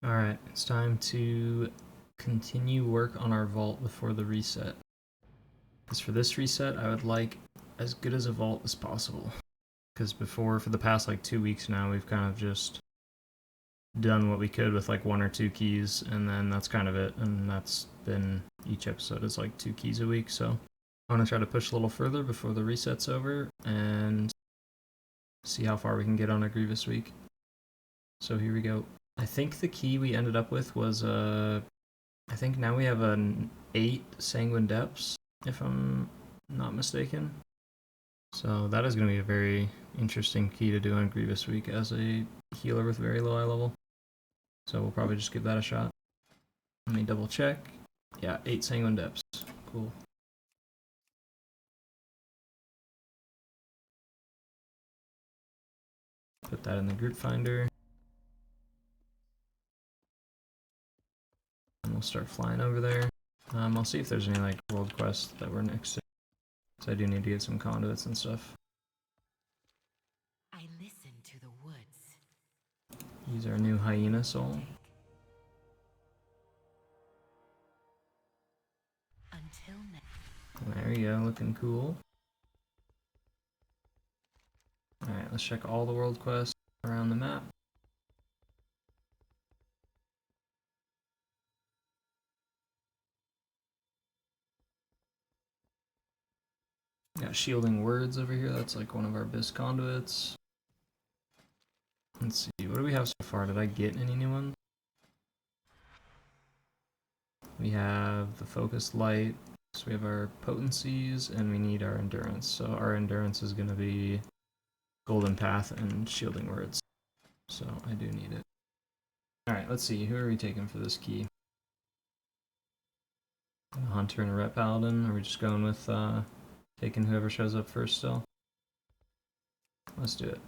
Alright, it's time to continue work on our vault before the reset. Because for this reset, I would like as good as a vault as possible. Because before, for the past like 2 weeks now, we've kind of just done what we could with like 1 or 2 keys, and then that's kind of it. And that's been, each episode is like 2 keys a week, so I want to try to push a little further before the reset's over, and see how far we can get on a Grievous week. So here we go. I think the key we ended up with was, I think now we have an 8 Sanguine Depths, if I'm not mistaken. So that is going to be a very interesting key to do on Grievous week as a healer with very low eye level. So we'll probably just give that a shot. Let me double check. Yeah, 8 Sanguine Depths. Cool. Put that in the group finder. And we'll start flying over there. I'll see if there's any like world quests that we're next to. So I do need to get some conduits and stuff. I listen to the woods. Use our new hyena soul. Until now. There you go, looking cool. Alright, let's check all the world quests around the map. Got shielding words over here, that's like one of our best conduits. Let's see, what do we have so far? Did I get any new ones? We have the focused light, so we have our potencies, and we need our endurance. So our endurance is going to be golden path and shielding words. So I do need it. Alright, let's see, who are we taking for this key? A hunter and a ret paladin? Or are we just going with taking whoever shows up first still? Let's do it.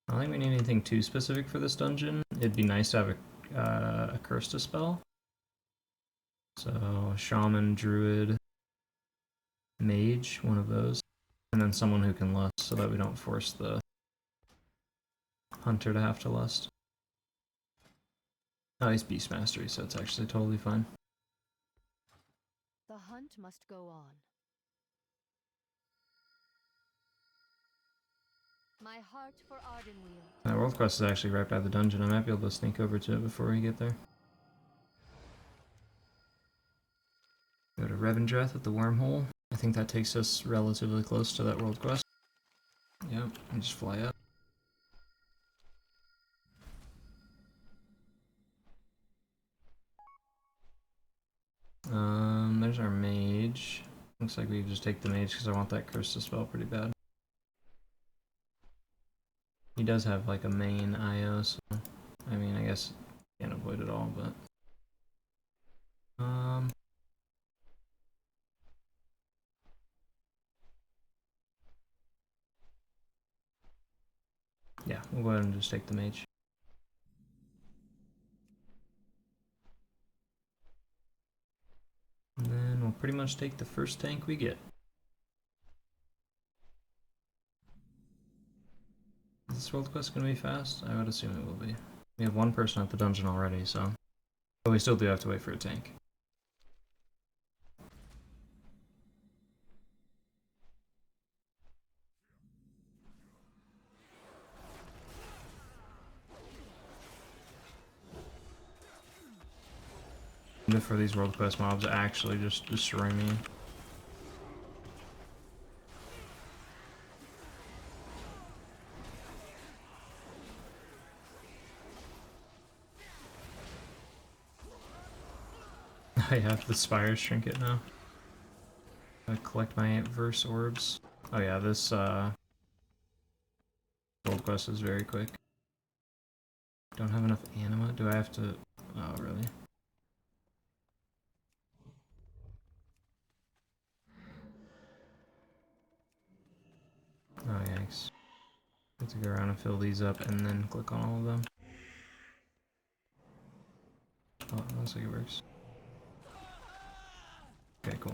I don't think we need anything too specific for this dungeon. It'd be nice to have a curse to spell. So Shaman, Druid, Mage, one of those. And then someone who can lust so that we don't force the hunter to have to lust. Oh, he's Beast Mastery, so it's actually totally fine. The hunt must go on. My heart for Ardenweald. That world quest is actually right by the dungeon. I might be able to sneak over to it before we get there. Go to Revendreth at the wormhole. I think that takes us relatively close to that world quest. Yep, and just fly up. There's our mage. Looks like we just take the mage because I want that curse to spell pretty bad. He does have like a main IO, so I mean, I guess can't avoid it all, but yeah, we'll go ahead and just take the mage. And then we'll pretty much take the first tank we get. Is this world quest going to be fast? I would assume it will be. We have 1 person at the dungeon already, so... But we still do have to wait for a tank. For these world quest mobs actually just destroy me. I have the Spire's Trinket now. I collect my verse orbs. Oh yeah, this world quest is very quick. Don't have enough anima? Do I have to... Oh, really? Oh, yikes. I have to go around and fill these up and then click on all of them. Oh, it looks like it works. Okay, cool.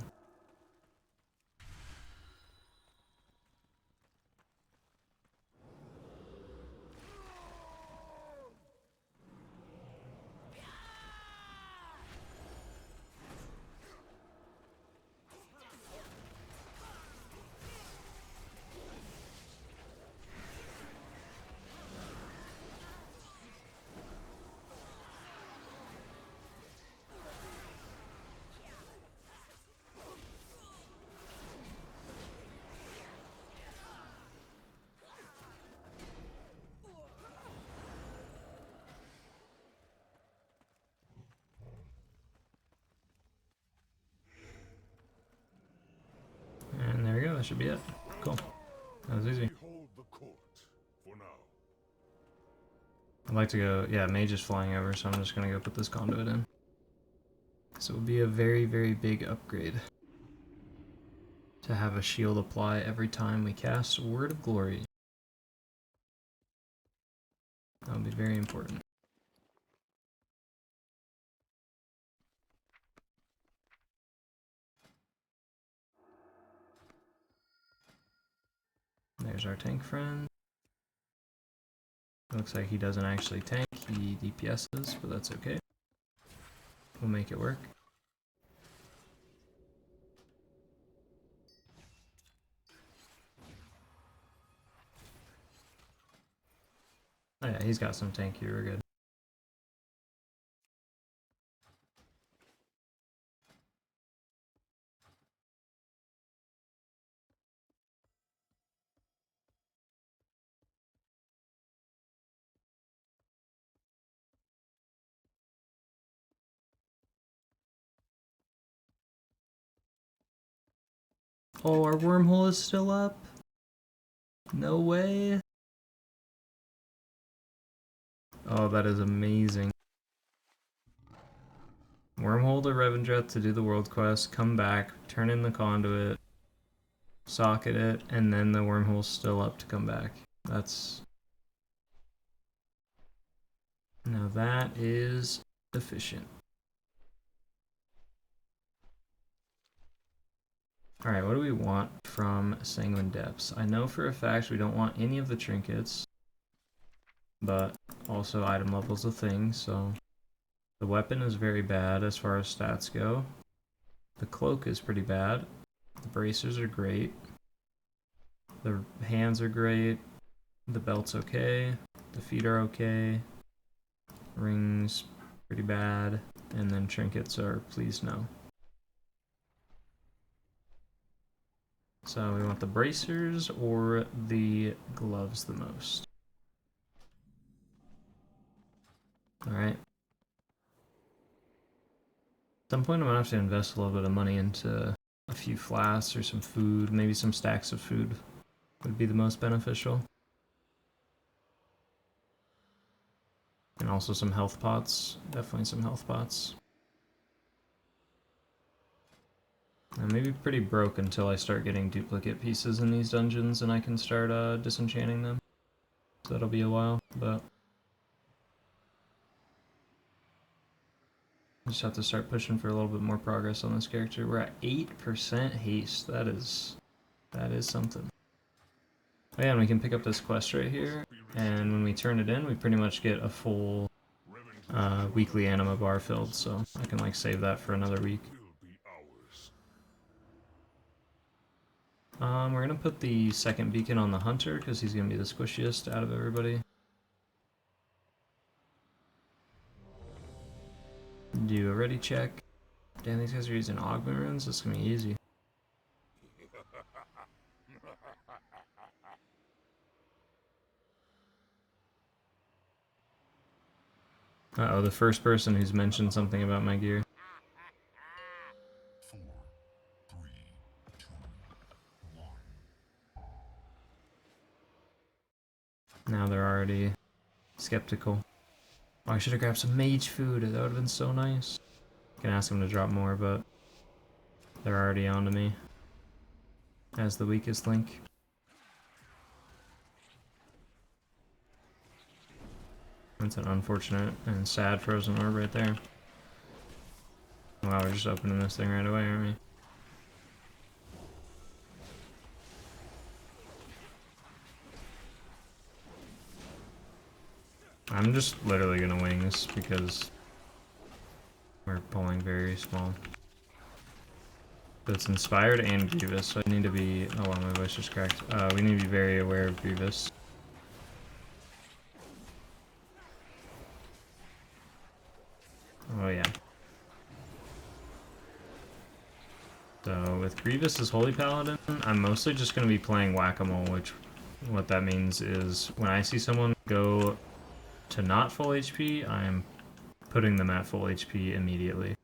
That should be it. Cool. That was easy. Hold the court for now. I'd like to go, yeah, mage is flying over, so I'm just gonna go put this conduit in. So it would be a very, very big upgrade to have a shield apply every time we cast Word of Glory. That would be very important. There's our tank friend. Looks like he doesn't actually tank, he DPSs, but that's okay. We'll make it work. Oh yeah, he's got some tanky, we're good. Oh, our wormhole is still up? No way. Oh, that is amazing. Wormhole to Revendreth to do the world quest, come back, turn in the conduit, socket it, and then the wormhole's still up to come back. That's... Now that is efficient. Alright, what do we want from Sanguine Depths? I know for a fact we don't want any of the trinkets, but also item level's a thing, so... The weapon is very bad as far as stats go. The cloak is pretty bad. The bracers are great. The hands are great. The belt's okay. The feet are okay. Rings, pretty bad. And then trinkets are please no. So we want the bracers or the gloves the most. Alright. At some point I'm gonna have to invest a little bit of money into a few flasks or some food, maybe some stacks of food would be the most beneficial. And also some health pots, definitely some health pots. I may be pretty broke until I start getting duplicate pieces in these dungeons and I can start disenchanting them. So that'll be a while, but... I just have to start pushing for a little bit more progress on this character. We're at 8% haste. That is something. Oh yeah, and we can pick up this quest right here, and when we turn it in, we pretty much get a full weekly anima bar filled, so I can like save that for another week. We're gonna put the second beacon on the hunter, because he's gonna be the squishiest out of everybody. Do a ready check. Damn, these guys are using augment runes. This is gonna be easy. Uh-oh, the first person who's mentioned something about my gear. 4, 3, 2, 1. Now they're already skeptical. Oh, I should have grabbed some mage food. That would have been so nice. I can ask them to drop more, but they're already onto me as the weakest link. That's an unfortunate and sad frozen orb right there. Wow, we're just opening this thing right away, aren't we? I'm just literally gonna wing this because we're pulling very small. But it's inspired and Grievous, so I need to be... Oh wow, my voice just cracked. We need to be very aware of Grievous. Oh yeah. So with Grievous as Holy Paladin, I'm mostly just gonna be playing Whack-A-Mole, which what that means is when I see someone go to not full HP, I'm putting them at full HP immediately.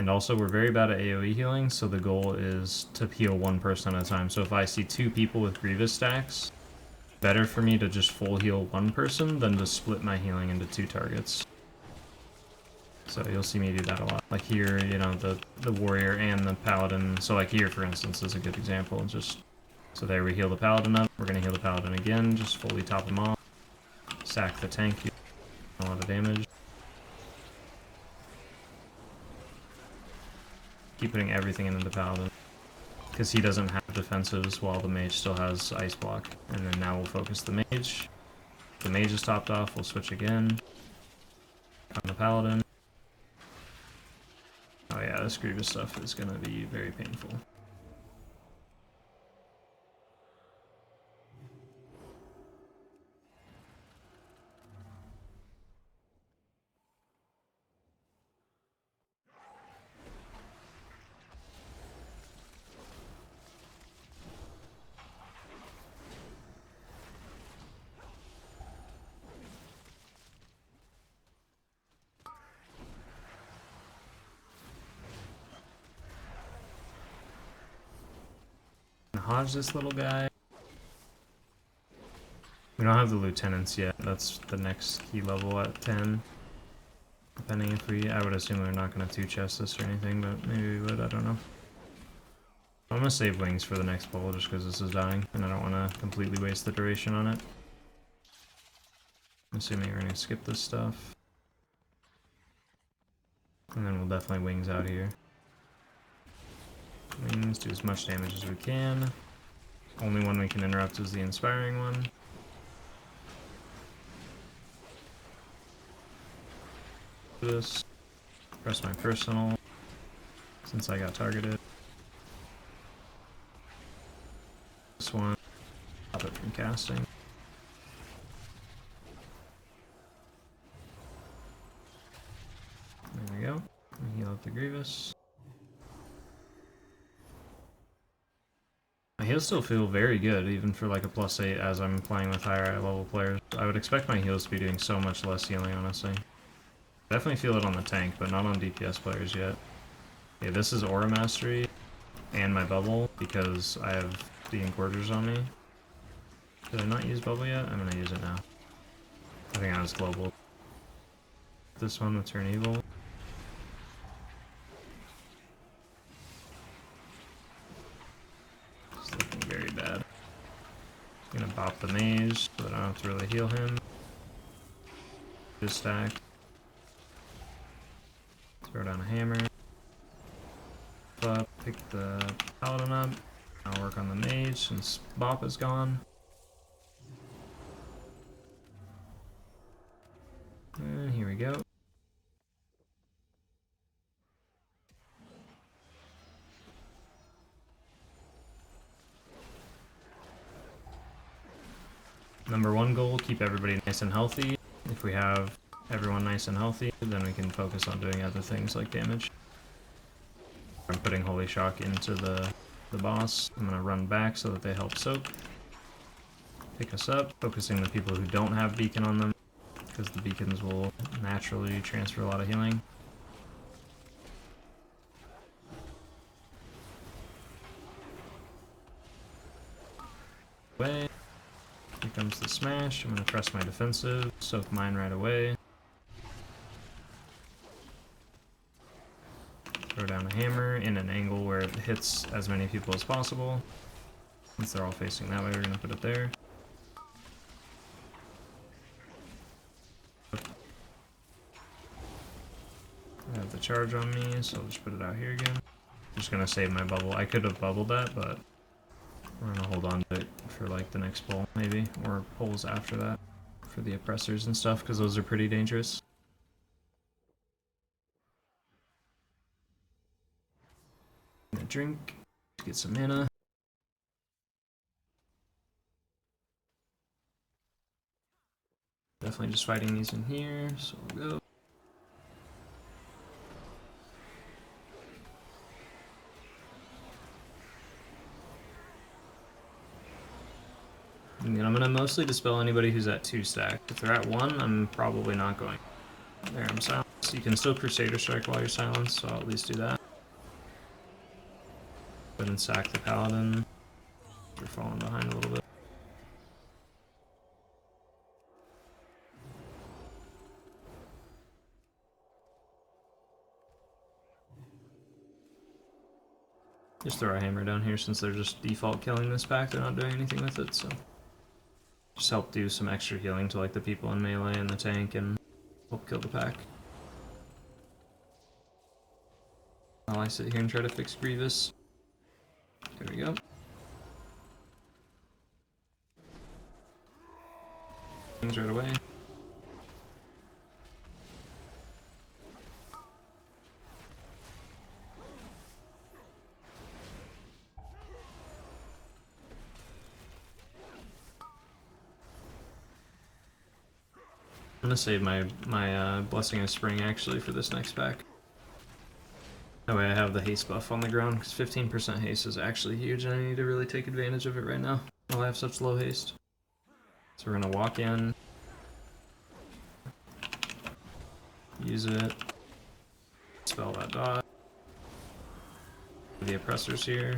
And also, we're very bad at AoE healing, so the goal is to heal one person at a time. So if I see 2 people with Grievous stacks, better for me to just full heal one person than to split my healing into 2 targets. So you'll see me do that a lot. Like here, you know, the warrior and the paladin. So like here, for instance, is a good example. Just so there we heal the paladin up. We're gonna heal the paladin again, just fully top him off. Sack the tank, a lot of damage. Keep putting everything into the paladin. Because he doesn't have defensives while the mage still has ice block. And then now we'll focus the mage. If the mage is topped off, we'll switch again. On the paladin. Oh yeah, this Grievous stuff is gonna be very painful. Hodge this little guy. We don't have the lieutenants yet. That's the next key level at 10. Depending if we... I would assume we're not going to 2-chest this or anything, but maybe we would. I don't know. I'm going to save wings for the next bowl just because this is dying, and I don't want to completely waste the duration on it. I'm assuming we're going to skip this stuff. And then we'll definitely wings out here. Wings, do as much damage as we can. Only one we can interrupt is the inspiring one. This. Press my personal, since I got targeted. This one. Stop it from casting. There we go. Heal up the Grievous. My heals still feel very good, even for like a +8 as I'm playing with higher level players. I would expect my heals to be doing so much less healing, honestly. Definitely feel it on the tank, but not on DPS players yet. Yeah, this is Aura Mastery and my bubble, because I have the Engorgers on me. Did I not use bubble yet? I'm gonna use it now. I think I was global. This one with Turn Evil. It's looking very bad. I'm gonna bop the mage so that I don't have to really heal him. Just stack. Throw down a hammer. Up, pick the paladin up. I'll work on the mage since bop is gone. And here we go. Number 1 goal, keep everybody nice and healthy. If we have everyone nice and healthy, then we can focus on doing other things like damage. I'm putting Holy Shock into the boss. I'm gonna run back so that they help soak. Pick us up, focusing the people who don't have beacon on them, because the beacons will naturally transfer a lot of healing. Away. Here comes the smash. I'm gonna press my defensive, soak mine right away. Throw down a hammer in an angle where it hits as many people as possible. Since they're all facing that way, we're gonna put it there. I have the charge on me, so I'll just put it out here again. Just gonna save my bubble. I could have bubbled that, but we're gonna hold on to it for like the next pull, maybe, or pulls after that for the oppressors and stuff, because those are pretty dangerous. Gonna drink to get some mana. Definitely just fighting these in here, so we'll go. And I'm gonna mostly dispel anybody who's at 2 stack. If they're at 1, I'm probably not going. There, I'm silenced. silence. You can still Crusader Strike while you're silenced, so I'll at least do that. Go ahead and sack the Paladin. We're falling behind a little bit. Just throw a hammer down here since they're just default killing this pack. They're not doing anything with it, so just help do some extra healing to like the people in melee and the tank and help kill the pack. While I sit here and try to fix Grievous. There we go. Things right away. I'm gonna save my Blessing of Spring actually for this next pack. That way I have the haste buff on the ground, because 15% haste is actually huge and I need to really take advantage of it right now while I have such low haste. So we're gonna walk in, use it, spell that dot, the oppressors here,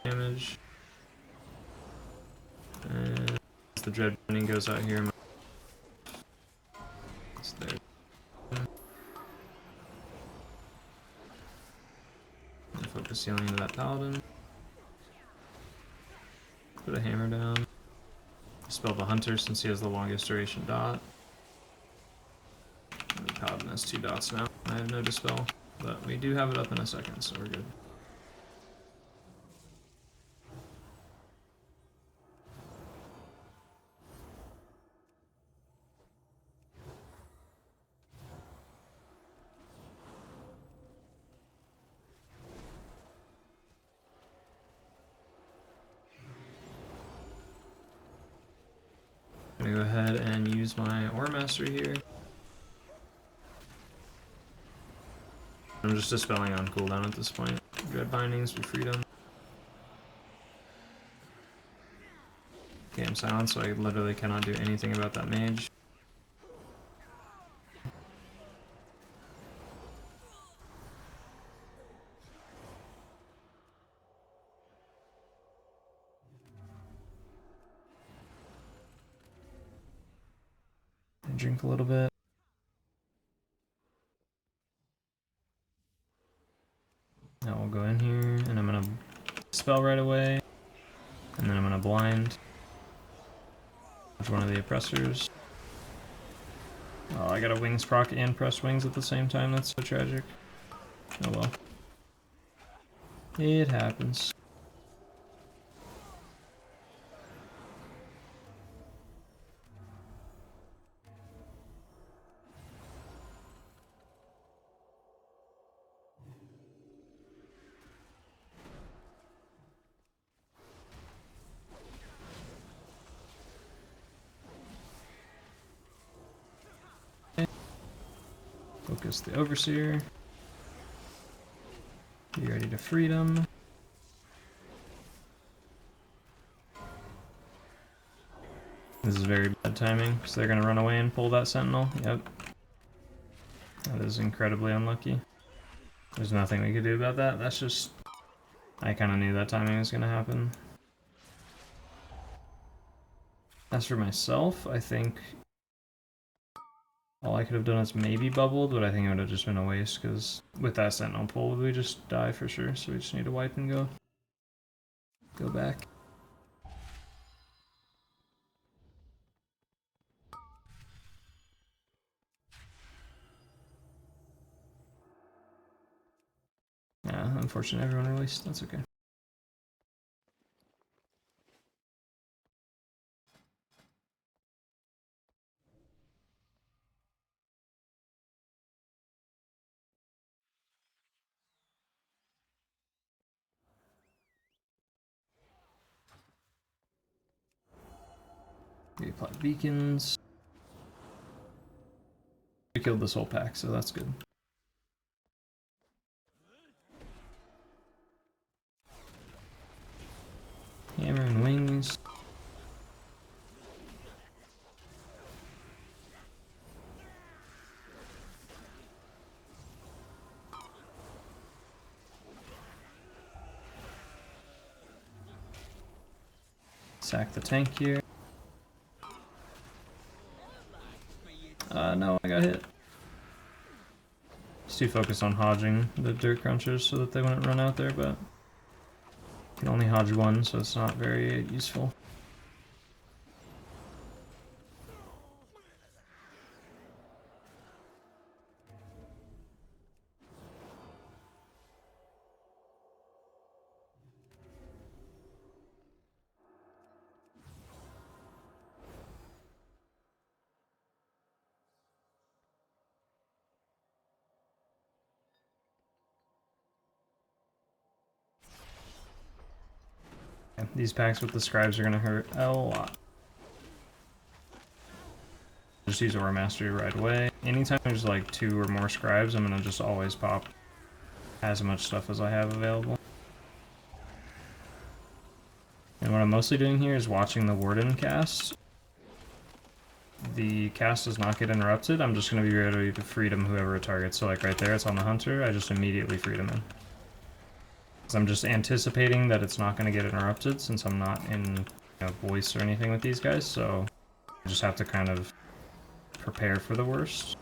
damage, and as the dread binding goes out here, it's there. Focus healing into that Paladin. Put a hammer down. Spell the Hunter since he has the longest duration dot. And the Paladin has 2 dots now. I have no Dispel, but we do have it up in a second, so we're good. I'm gonna go ahead and use my Ore Master here. I'm just dispelling on cooldown at this point. Dread Bindings, we freedom. Okay, I'm silent, so I literally cannot do anything about that mage. Drink a little bit. Now we'll go in here, and I'm gonna spell right away, and then I'm gonna blind with one of the oppressors. Oh, I got a wings proc and press wings at the same time. That's so tragic. Oh well. It happens. Focus the Overseer. Be ready to freedom. This is very bad timing, because they're going to run away and pull that Sentinel. Yep. That is incredibly unlucky. There's nothing we could do about that. That's just... I kind of knew that timing was going to happen. As for myself, I think... all I could have done is maybe bubbled, but I think it would have just been a waste, because with that Sentinel pull, we just die for sure, so we just need to wipe and go. Go back. Yeah, unfortunately everyone released, that's okay. We apply beacons. We killed this whole pack, so that's good. Hammer and wings. Sack the tank here. No, I got hit. Just too focused on hodging the dirt crunchers so that they wouldn't run out there, but can only hodge one, so it's not very useful. Yeah, these packs with the scribes are going to hurt a lot. Just use Aura Mastery right away. Anytime there's like 2 or more scribes, I'm going to just always pop as much stuff as I have available. And what I'm mostly doing here is watching the Warden cast. The cast does not get interrupted. I'm just going to be ready to freedom whoever it targets. So like right there, it's on the Hunter. I just immediately freedom him. Because I'm just anticipating that it's not going to get interrupted since I'm not in voice or anything with these guys. So I just have to kind of prepare for the worst.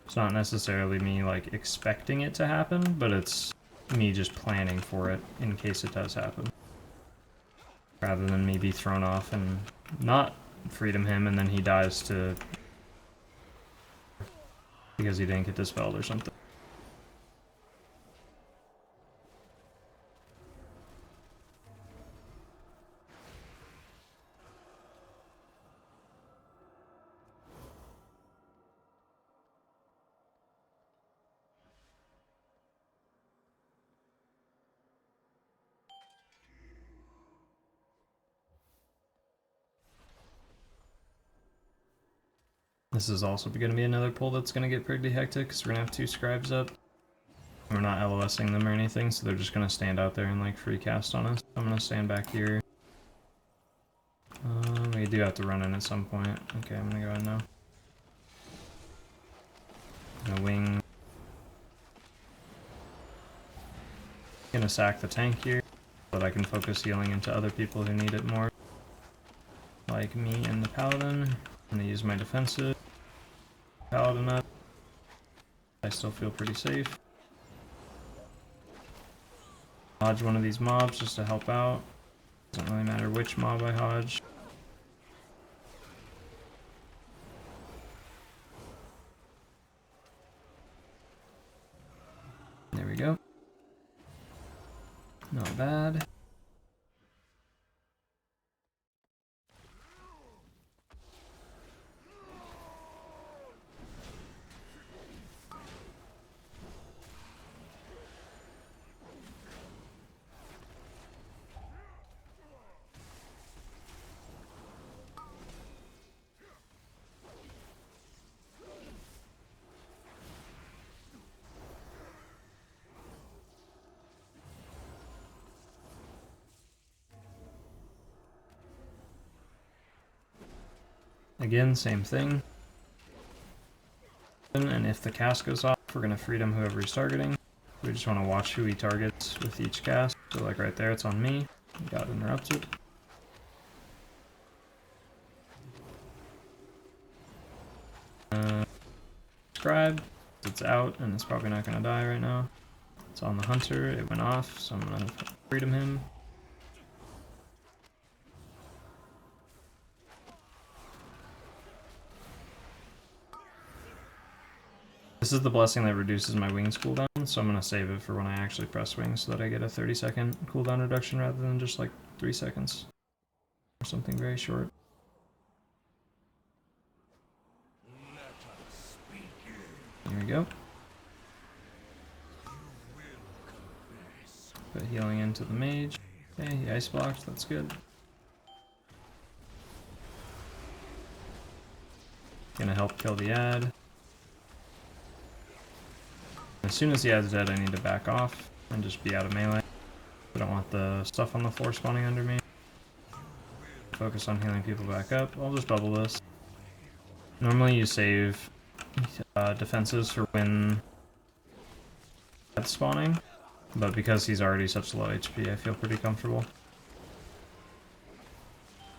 It's not necessarily me like expecting it to happen, but it's me just planning for it in case it does happen. Rather than me be thrown off and not freedom him and then he dies to because he didn't get dispelled or something. This is also going to be another pull that's going to get pretty hectic because we're going to have 2 scribes up. We're not LOSing them or anything, so they're just going to stand out there and like free cast on us. I'm going to stand back here. We do have to run in at some point. Okay, I'm going to go in now. I'm going to wing. I'm going to sack the tank here so that I can focus healing into other people who need it more. Like me and the Paladin. I'm going to use my defensive. Paladin up. I still feel pretty safe. Hodge one of these mobs just to help out. Doesn't really matter which mob I hodge. There we go. Not bad. Again, same thing. And if the cast goes off, we're going to freedom whoever he's targeting. We just want to watch who he targets with each cast. So like right there, it's on me. Got interrupted. Scribe. It's out and it's probably not going to die right now. It's on the Hunter. It went off, so I'm going to freedom him. This is the blessing that reduces my wings cooldown, so I'm going to save it for when I actually press wings so that I get a 30-second cooldown reduction rather than just like 3 seconds. Or something very short. Here we go. Put healing into the mage. Okay, he ice blocked, that's good. Gonna help kill the ad. As soon as he adds dead, I need to back off and just be out of melee. I don't want the stuff on the floor spawning under me. Focus on healing people back up. I'll just bubble this. Normally you save defenses for when that's spawning, but because he's already such low HP, I feel pretty comfortable.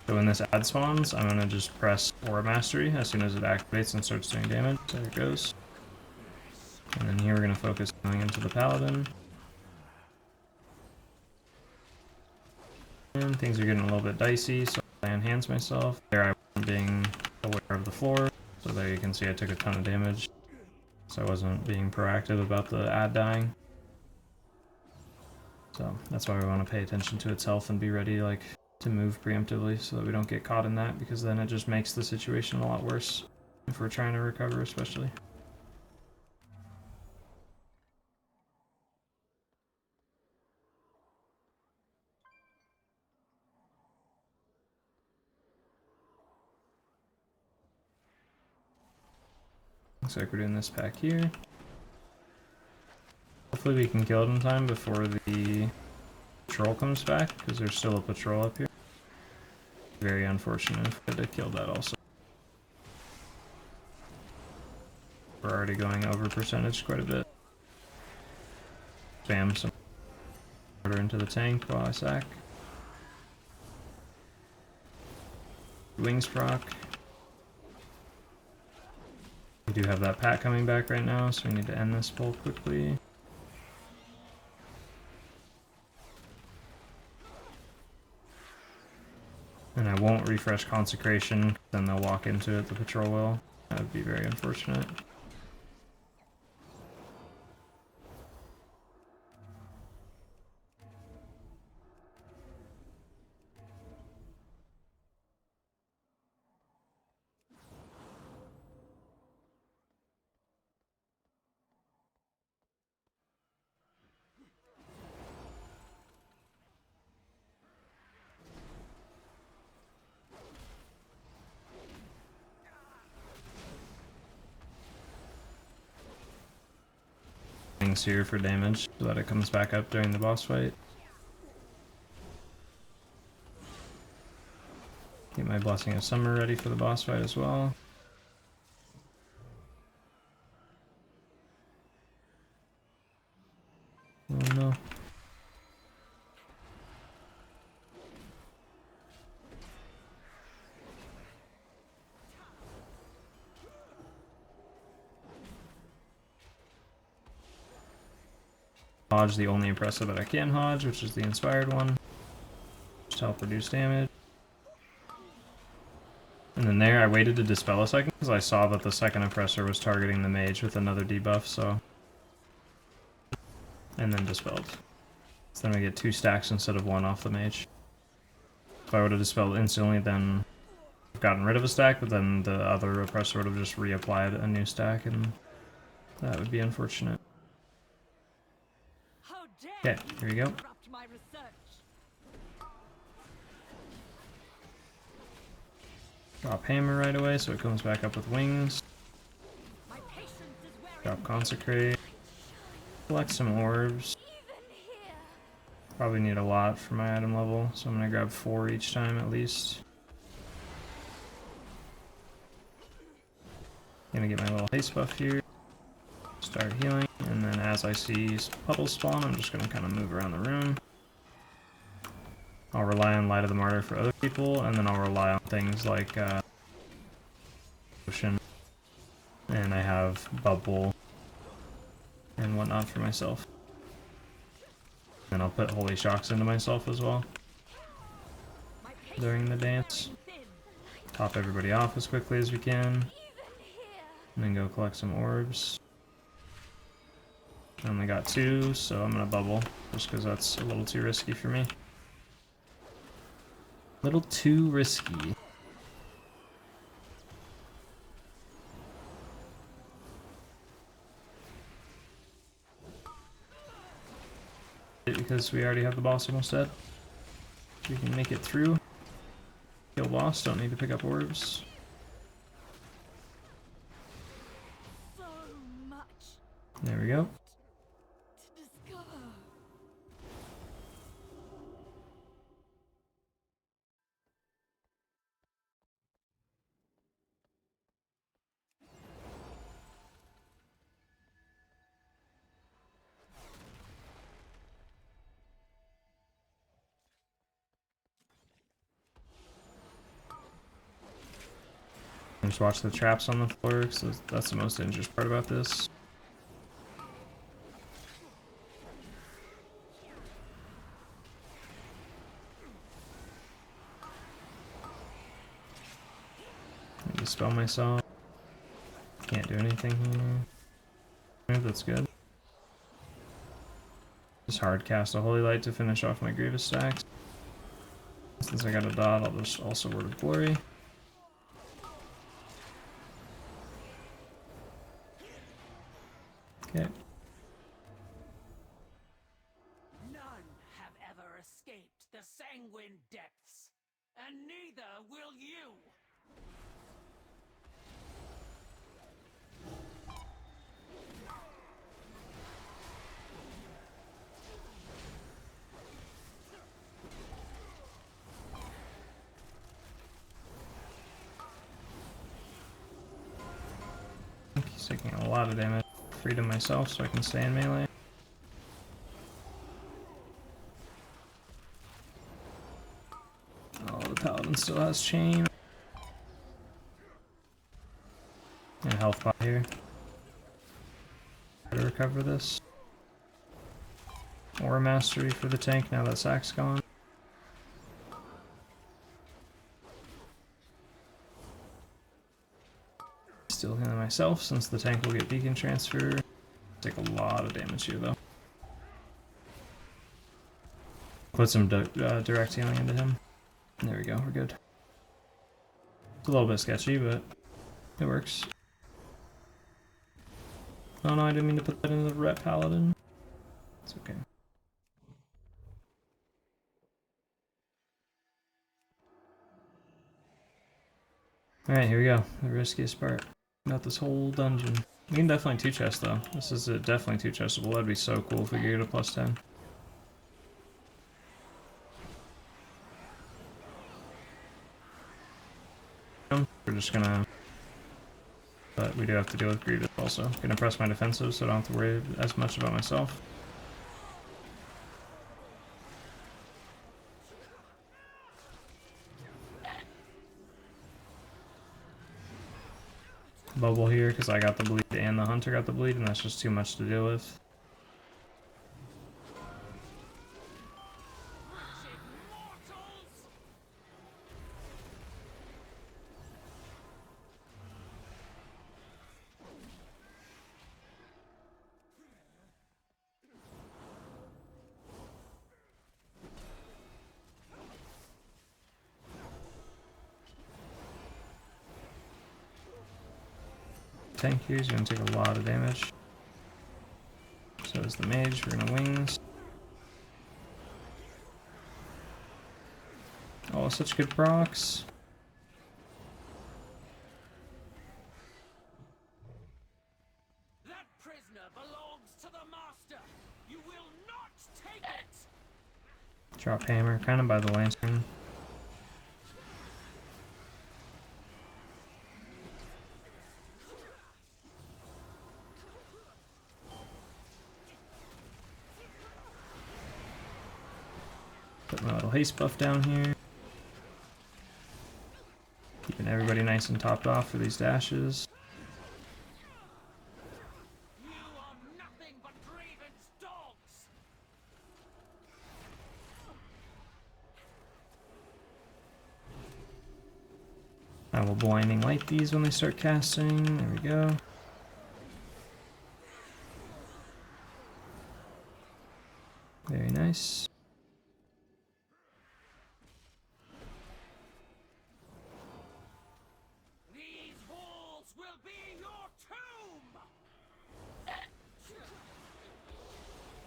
So when this ad spawns, I'm going to just press Aura Mastery as soon as it activates and starts doing damage. There it goes. And then here we're going to focus going into the Paladin. And things are getting a little bit dicey, so I enhance myself. There I wasn't being aware of the floor, so there you can see I took a ton of damage. So I wasn't being proactive about the ad dying. So that's why we want to pay attention to its health and be ready to move preemptively so that we don't get caught in that, because then it just makes the situation a lot worse if we're trying to recover especially. Looks like we're doing this pack here. Hopefully we can kill it in time before the patrol comes back, because there's still a patrol up here. Very unfortunate if we had to kill that also. We're already going over percentage quite a bit. Spam some order into the tank while I sack. Wings proc. We do have that pack coming back right now, so we need to end this pull quickly. And I won't refresh Consecration, then they'll walk into it, the patrol will. That would be very unfortunate. Things here for damage so that it comes back up during the boss fight. Keep my Blessing of Summer ready for the boss fight as well. Oh no. Hodge the only impressive that I can hodge, which is the inspired one. Just help reduce damage. And then there, I waited to dispel a second because I saw that the second oppressor was targeting the mage with another debuff, so. And then dispelled. So then we get 2 stacks instead of 1 off the mage. If I would have dispelled instantly, then I've gotten rid of a stack, but then the other oppressor would have just reapplied a new stack, and that would be unfortunate. Okay, here we go. Drop Hammer right away so it comes back up with wings. Drop Consecrate. Collect some orbs. Probably need a lot for my item level, so I'm going to grab 4 each time at least. Gonna get my little haste buff here. Start healing, and then as I see puddles spawn, I'm just going to kind of move around the room. I'll rely on Light of the Martyr for other people, and then I'll rely on things like Potion, and I have Bubble and whatnot for myself. And I'll put Holy Shocks into myself as well during the dance. Top everybody off as quickly as we can, and then go collect some orbs. I only got 2, so I'm gonna bubble, just because that's a little too risky for me. Little too risky. Because we already have the boss almost dead. We can make it through. Kill boss, don't need to pick up orbs. There we go. Just watch the traps on the floor, because that's the most dangerous part about this. I need to spell myself. Can't do anything here. That's good. Just hard cast a Holy Light to finish off my Grievous stacks. Since I got a dot, I'll just also Word of Glory. Okay. None have ever escaped the Sanguine Depths, and neither will you! He's taking a lot of damage. Freedom myself so I can stay in melee. Oh, the Paladin still has chain. And a health pot here. Try to recover this. Or a mastery for the tank now that Sack's gone. Still healing myself since the tank will get beacon transfer. Take a lot of damage here though. Put some direct healing into him. There we go, we're good. It's a little bit sketchy, but it works. Oh no, I didn't mean to put that into the rep Paladin. It's okay. Alright, here we go. The riskiest part. About this whole dungeon. We can definitely 2-chest though. This is definitely 2-chestable. That'd be so cool if we could get a +10. We're just gonna... But we do have to deal with Grievous also. Gonna press my defensive so I don't have to worry as much about myself. Bubble here because I got the bleed and the hunter got the bleed, and that's just too much to deal with. Tank here is going to take a lot of damage. So is the mage. We're going to wings. Oh, such good procs. That prisoner belongs to the master. You will not take it. Drop hammer, kind of by the lantern. Put my little haste buff down here. Keeping everybody nice and topped off for these dashes. You are nothing but Draven's dogs. I will blinding light these when they start casting. There we go. Very nice. These halls will be your tomb.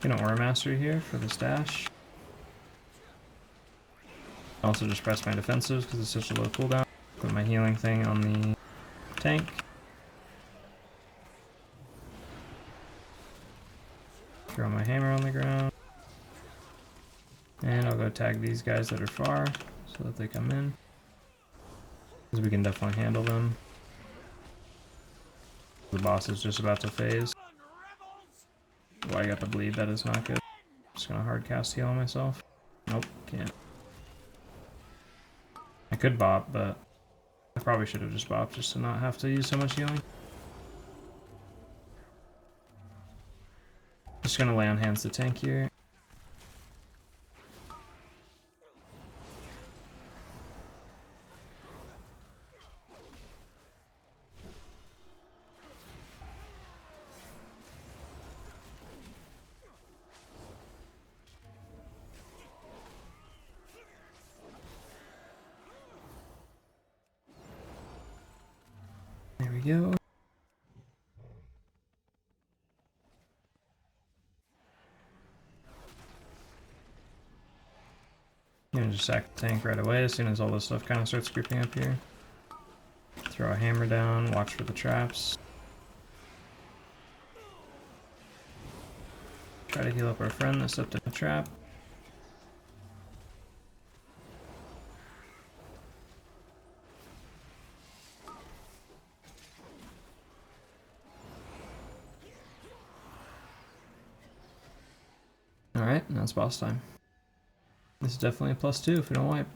Gonna Aura Mastery here for this dash. Also just press my defensives because it's such a low cooldown. Put my healing thing on the tank. Throw my hammer on the ground. And I'll go tag these guys that are far so that they come in. Because we can definitely handle them. The boss is just about to phase. Oh, I got the bleed, that is not good. Just gonna hard cast heal on myself. Nope, can't. I could bop, but I probably should have just bopped just to not have to use so much healing. Just gonna lay on hands the tank here. There we go. I'm gonna just sack the tank right away as soon as all this stuff kind of starts creeping up here. Throw a hammer down, watch for the traps. Try to heal up our friend that stepped in the trap. Alright, now it's boss time. This is definitely a +2 if we don't wipe.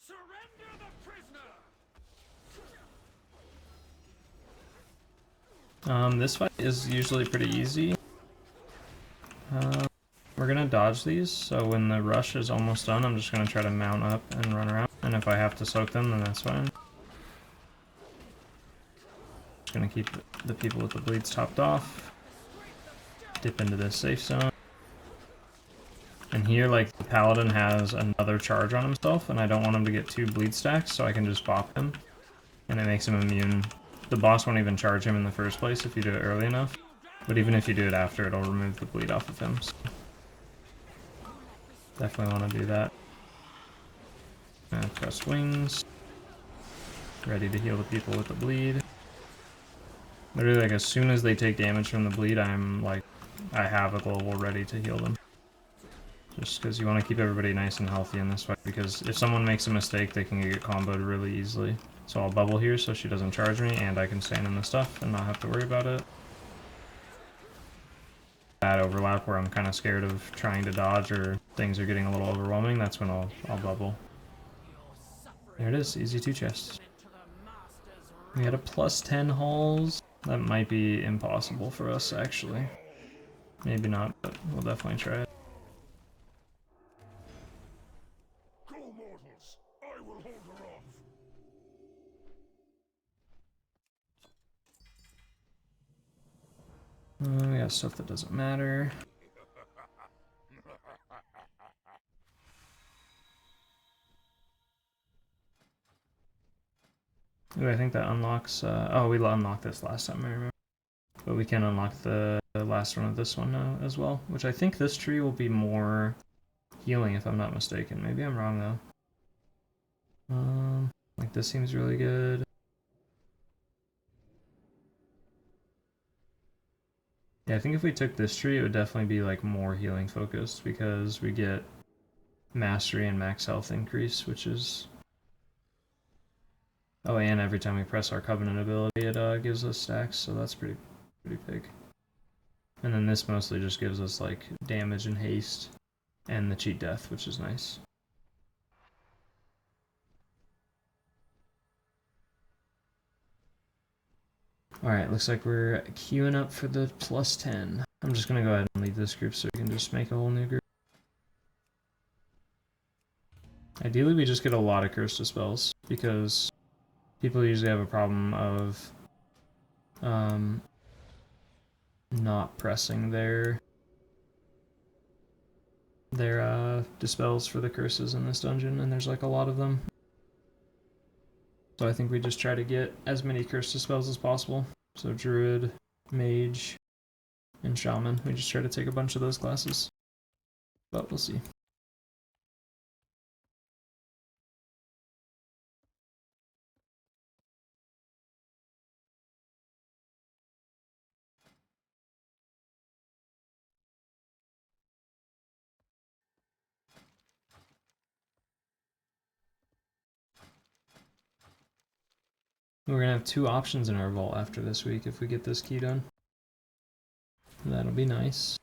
Surrender the prisoner. This fight is usually pretty easy. We're gonna dodge these, so when the rush is almost done, I'm just gonna try to mount up and run around. And if I have to soak them, then that's fine. Just gonna keep the people with the bleeds topped off. Dip into this safe zone. And here, like, the Paladin has another charge on himself, and I don't want him to get 2 bleed stacks, so I can just bop him. And it makes him immune. The boss won't even charge him in the first place if you do it early enough. But even if you do it after, it'll remove the bleed off of him. So definitely want to do that. Press wings. Ready to heal the people with the bleed. Literally, like, as soon as they take damage from the bleed, I'm like, I have a global ready to heal them. Just because you want to keep everybody nice and healthy in this fight, because if someone makes a mistake, they can get comboed really easily. So I'll bubble here so she doesn't charge me, and I can stand in the stuff and not have to worry about it. Bad overlap where I'm kind of scared of trying to dodge or things are getting a little overwhelming, that's when I'll bubble. There it is, easy 2 chests. We had a +10 hauls. That might be impossible for us, actually. Maybe not, but we'll definitely try it. Go, mortals! I will hold her off! We got stuff that doesn't matter. Ooh, I think that unlocks... oh, we unlocked this last time, I remember. But we can unlock the last one of this one now as well, which I think this tree will be more healing if I'm not mistaken. Maybe I'm wrong, though. Like, this seems really good. Yeah, I think if we took this tree, it would definitely be, like, more healing focused, because we get mastery and max health increase, which is... Oh, and every time we press our Covenant ability, it gives us stacks, so that's pretty big. And then this mostly just gives us, like, damage and haste, and the cheat death, which is nice. Alright, looks like we're queuing up for the +10. I'm just gonna go ahead and leave this group so we can just make a whole new group. Ideally, we just get a lot of cursed spells, because people usually have a problem of not pressing their dispels for the curses in this dungeon, and there's like a lot of them. So I think we just try to get as many cursed dispels as possible. So Druid, Mage, and Shaman. We just try to take a bunch of those classes. But we'll see. We're gonna have 2 options in our vault after this week if we get this key done. That'll be nice.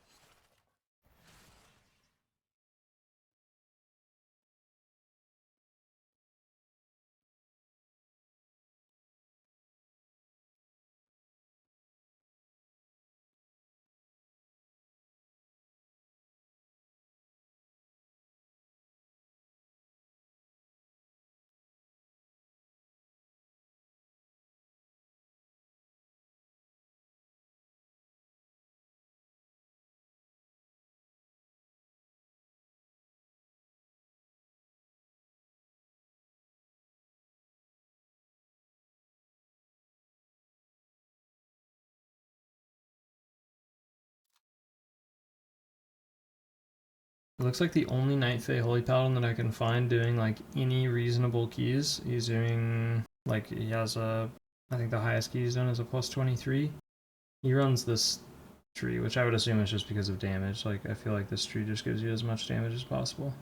It looks like the only Night Fae Holy Paladin that I can find doing like any reasonable keys. He's doing like he has a, I think the highest key he's done is a plus 23. He runs this tree, which I would assume is just because of damage. Like I feel like this tree just gives you as much damage as possible.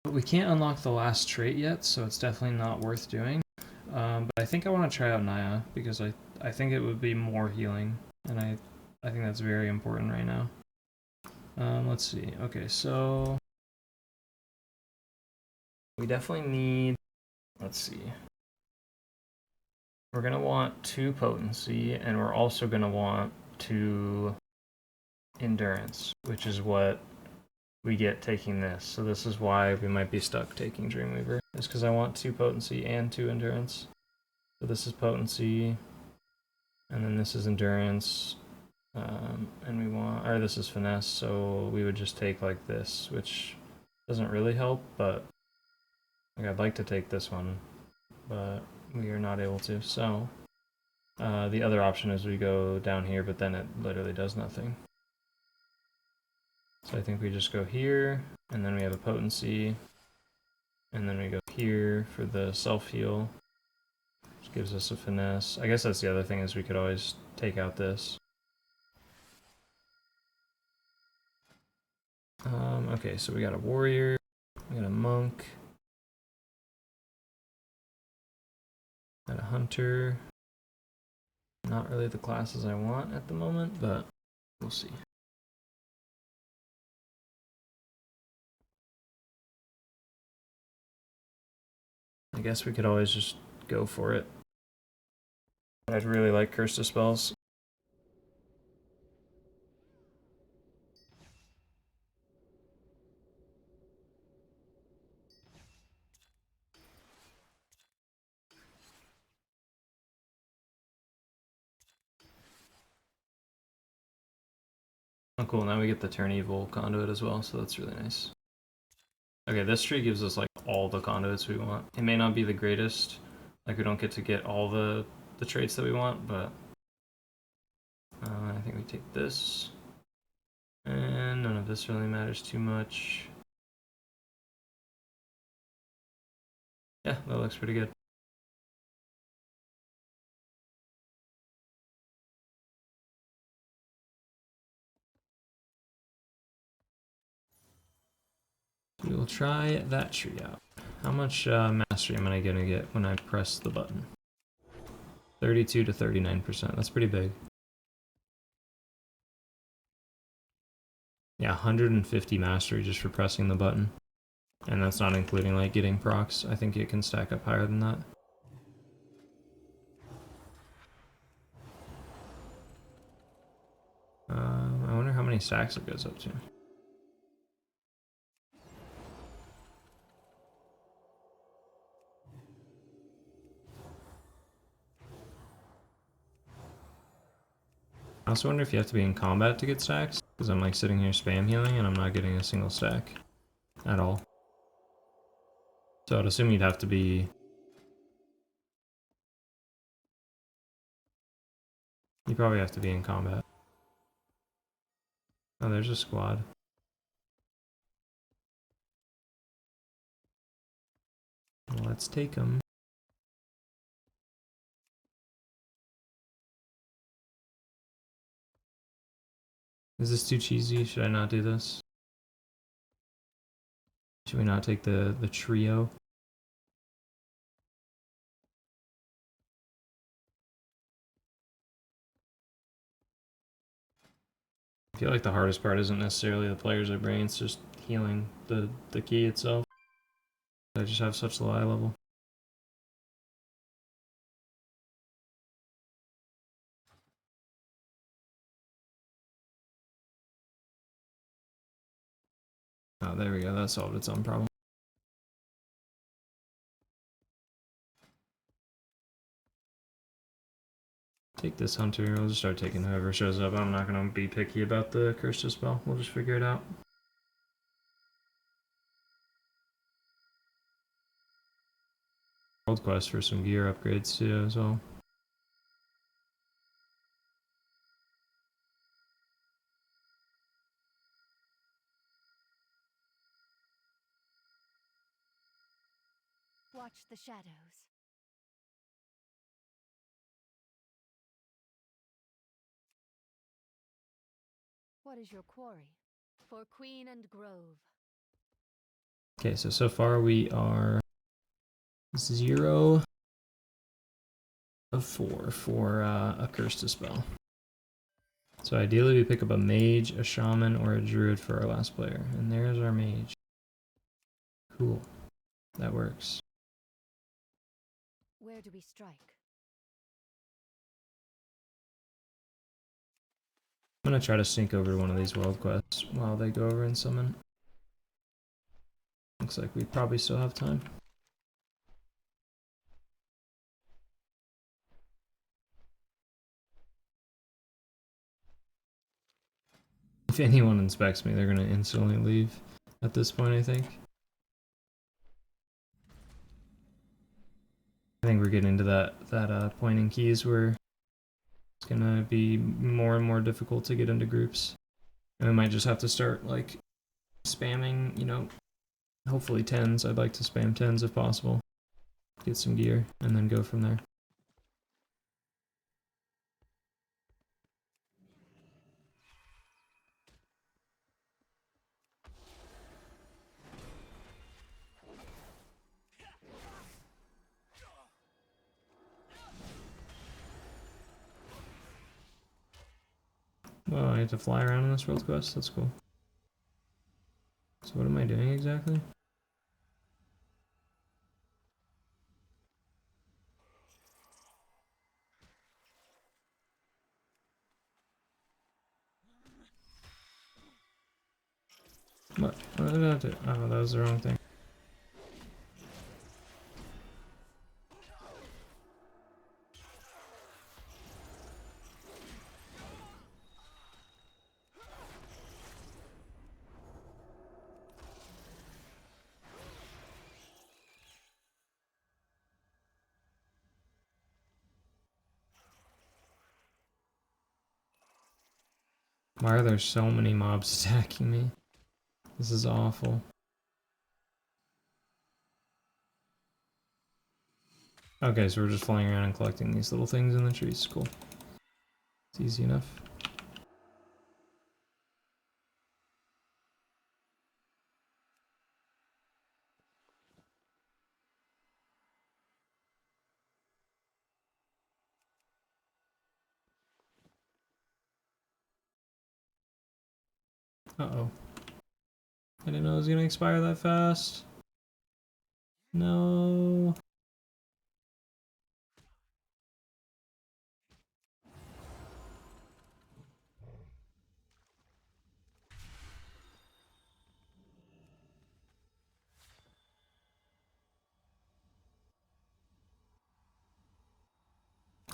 But we can't unlock the last trait yet, so it's definitely not worth doing. But I think I want to try out Naya because I think it would be more healing, and I think that's very important right now. Let's see. Okay, so we definitely need, let's see. We're going to want 2 potency, and we're also going to want 2 endurance, which is what we get taking this. So this is why we might be stuck taking Dreamweaver. It's because I want 2 potency and 2 endurance. So this is potency, and then this is endurance. And we want, or this is finesse, so we would just take like this, which doesn't really help, but like I'd like to take this one, but we are not able to. So the other option is we go down here, but then it literally does nothing. So I think we just go here, and then we have a potency, and then we go here for the self-heal, which gives us a finesse. I guess that's the other thing, is we could always take out this. Okay, so we got a warrior, we got a monk, got a hunter. Not really the classes I want at the moment, but we'll see. I guess we could always just go for it. I'd really like Curse Dispels. Oh cool, now we get the Turn Evil conduit as well, so that's really nice. Okay, this tree gives us like all the conduits we want. It may not be the greatest, like we don't get all the traits that we want, but I think we take this. And none of this really matters too much. Yeah, that looks pretty good. We will try that tree out. How much mastery am I gonna get when I press the button? 32 to 39%. That's pretty big. Yeah, 150 mastery just for pressing the button. And that's not including like getting procs. I think it can stack up higher than that. I wonder how many stacks it goes up to. I also wonder if you have to be in combat to get stacks, because I'm like sitting here spam healing and I'm not getting a single stack at all. So I'd assume you'd have to be... You probably have to be in combat. Oh, there's a squad. Well, let's take them. Is this too cheesy? Should I not do this? Should we not take the trio? I feel like the hardest part isn't necessarily the players' brain, it's just healing the key itself. I just have such low eye level. Oh, there we go, that solved its own problem. Take this hunter, I'll just start taking whoever shows up. I'm not gonna be picky about the Curse Dispel, we'll just figure it out. World quest for some gear upgrades too as well. Watch the shadows. What is your quarry? For Queen and Grove. Okay, so far we are 0 of 4 for a curse to spell. So ideally we pick up a mage, a shaman, or a druid for our last player. And there's our mage. Cool. That works. Where do we strike? I'm gonna try to sneak over to one of these world quests while they go over and summon. Looks like we probably still have time. If anyone inspects me, they're gonna instantly leave at this point, I think. I think we're getting into that point in keys where it's gonna be more and more difficult to get into groups. And we might just have to start, like, spamming, you know, hopefully 10s. I'd like to spam 10s if possible. Get some gear, and then go from there. Well, I have to fly around in this world quest? That's cool. So what am I doing exactly? What? What did I do? Oh, that was the wrong thing. Why are there so many mobs attacking me? This is awful. Okay, so we're just flying around and collecting these little things in the trees. Cool. It's easy enough. Uh-oh. I didn't know it was gonna expire that fast. No.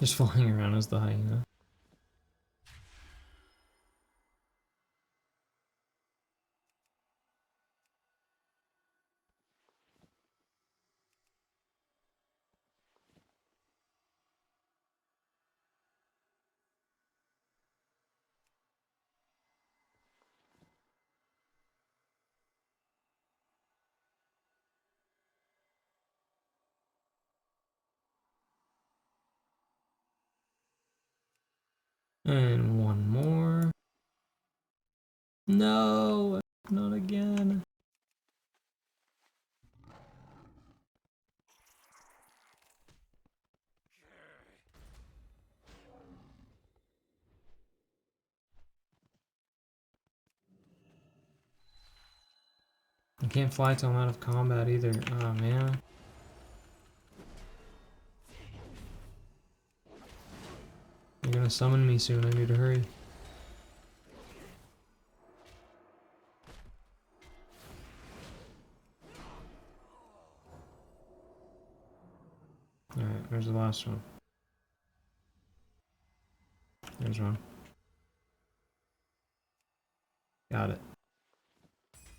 Just flying around as the hyena. And one more. No, not again. I can't fly till I'm out of combat either. Oh man. You're gonna summon me soon, I need to hurry. Alright, where's the last one? There's one. Got it.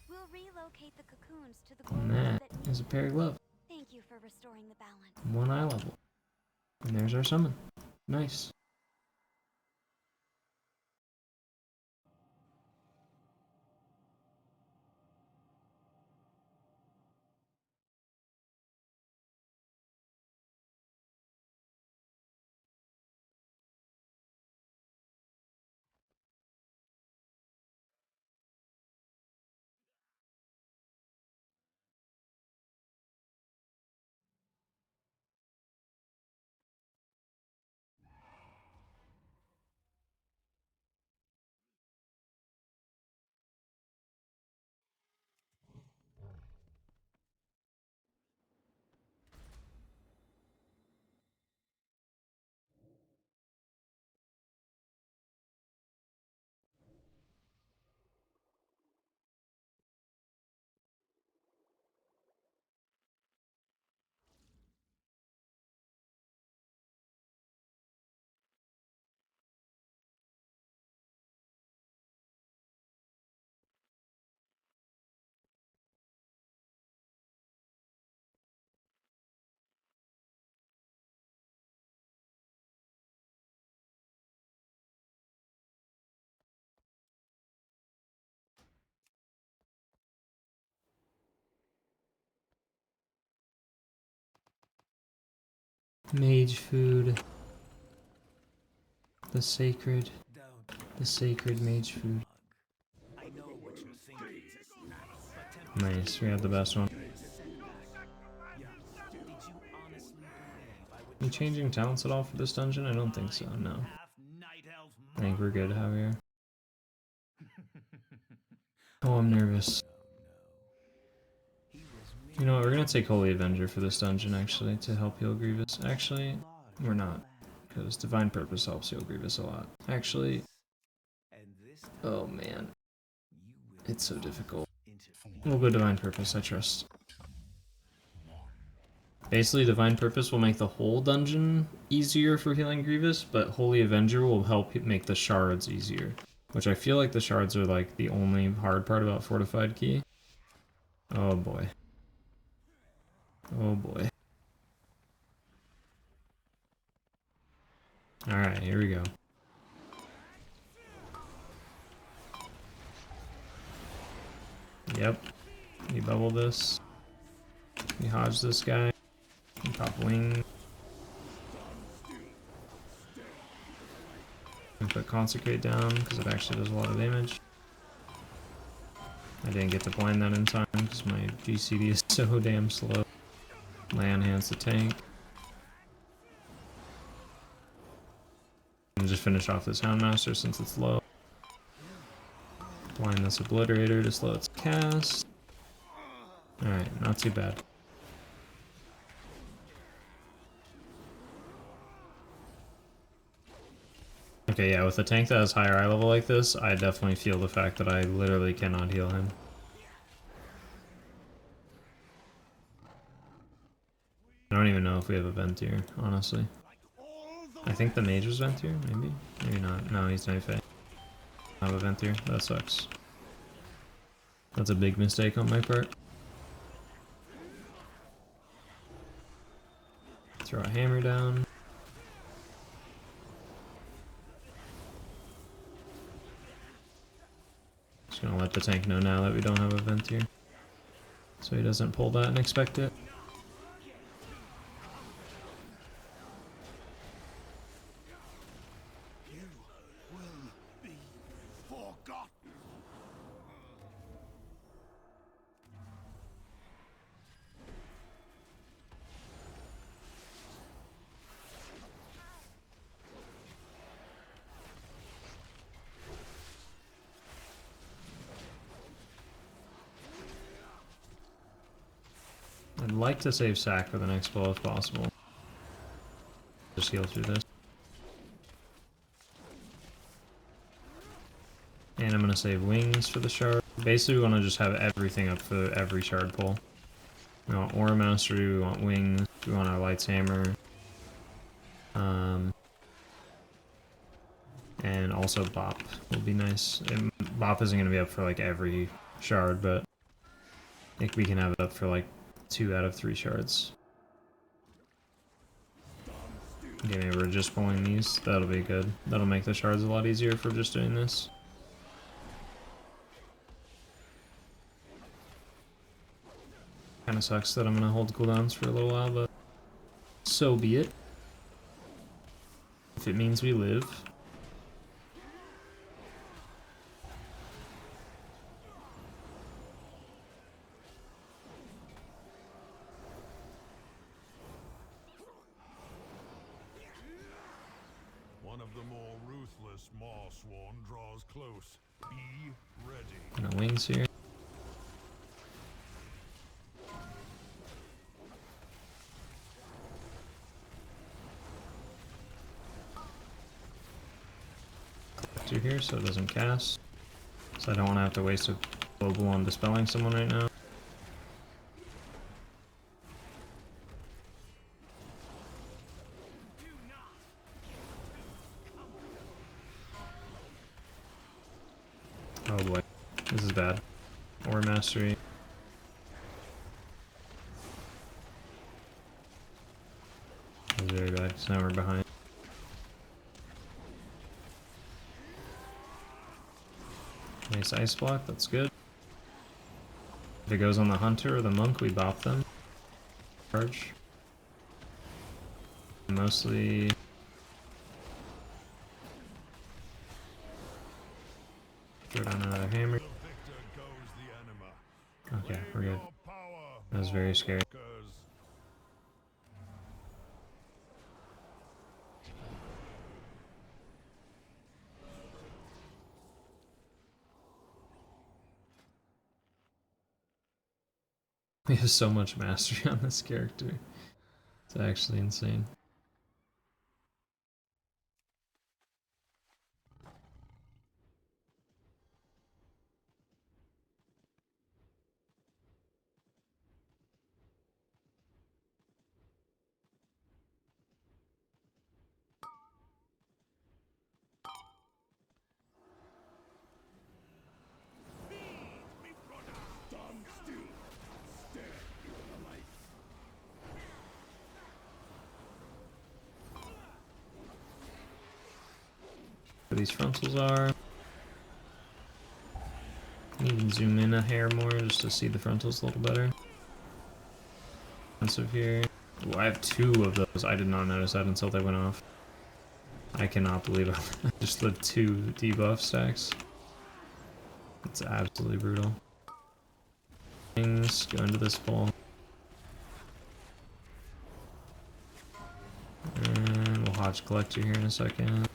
We'll relocate the cocoons to the And corners that that is a Parry Glove. Thank you for restoring the balance. 1 eye level. And there's our summon. Nice. Mage food. The sacred mage food. Nice, we have the best one. Are you changing talents at all for this dungeon? I don't think so, no. I think we're good, Javier. Oh, I'm nervous. You know what, we're gonna take Holy Avenger for this dungeon, actually, to help heal Grievous. Actually, we're not, because Divine Purpose helps heal Grievous a lot. Actually, oh man, it's so difficult. We'll go Divine Purpose, I trust. Basically, Divine Purpose will make the whole dungeon easier for healing Grievous, but Holy Avenger will help make the shards easier. Which I feel like the shards are like the only hard part about Fortified Key. Oh boy. Oh boy. Alright, here we go. Yep. We bubble this. We hodge this guy. We pop wing. And put Consecrate down because it actually does a lot of damage. I didn't get to blind that in time because my GCD is so damn slow. Lay on hands the tank. And just finish off this Houndmaster since it's low. Blind this Obliterator to slow its cast. Alright, not too bad. Okay, yeah, with a tank that has higher eye level like this, I definitely feel the fact that I literally cannot heal him. I don't even know if we have a Ventier, honestly. I think the mage was Ventier, maybe? Maybe not. No, he's Knifey. I have a Ventier. That sucks. That's a big mistake on my part. Throw a hammer down. Just gonna let the tank know now that we don't have a Ventier, so he doesn't pull that and expect it. I'd like to save Sack for the next blow if possible. Just heal through this. And I'm gonna save Wings for the shard. Basically we want to just have everything up for every shard pull. We want Aura Mastery, we want Wings, we want our Light's Hammer. And also Bop will be nice. And Bop isn't gonna be up for like every shard, but I think we can have it up for like 2 out of 3 shards. Okay, maybe we're just pulling these. That'll be good. That'll make the shards a lot easier for just doing this. Kinda sucks that I'm gonna hold cooldowns for a little while, but so be it. If it means we live. One of the more ruthless Marsworn draws close. Be ready. No Wings here. Through here so it doesn't cast. So I don't want to have to waste a global on dispelling someone right now. Oh boy, this is bad. Aura Mastery. This is very bad because now we're behind. Nice Ice Block, that's good. If it goes on the Hunter or the Monk, we bop them. Charge. Mostly... Throw down another hammer. Okay, we're good. That was very scary. We have so much mastery on this character. It's actually insane. Where these frontals are. Even zoom in a hair more just to see the frontals a little better. Defensive here. Ooh, I have 2 of those. I did not notice that until they went off. I cannot believe I just lived 2 debuff stacks. It's absolutely brutal. Things go into this ball. And we'll Hodge Collector here in a second.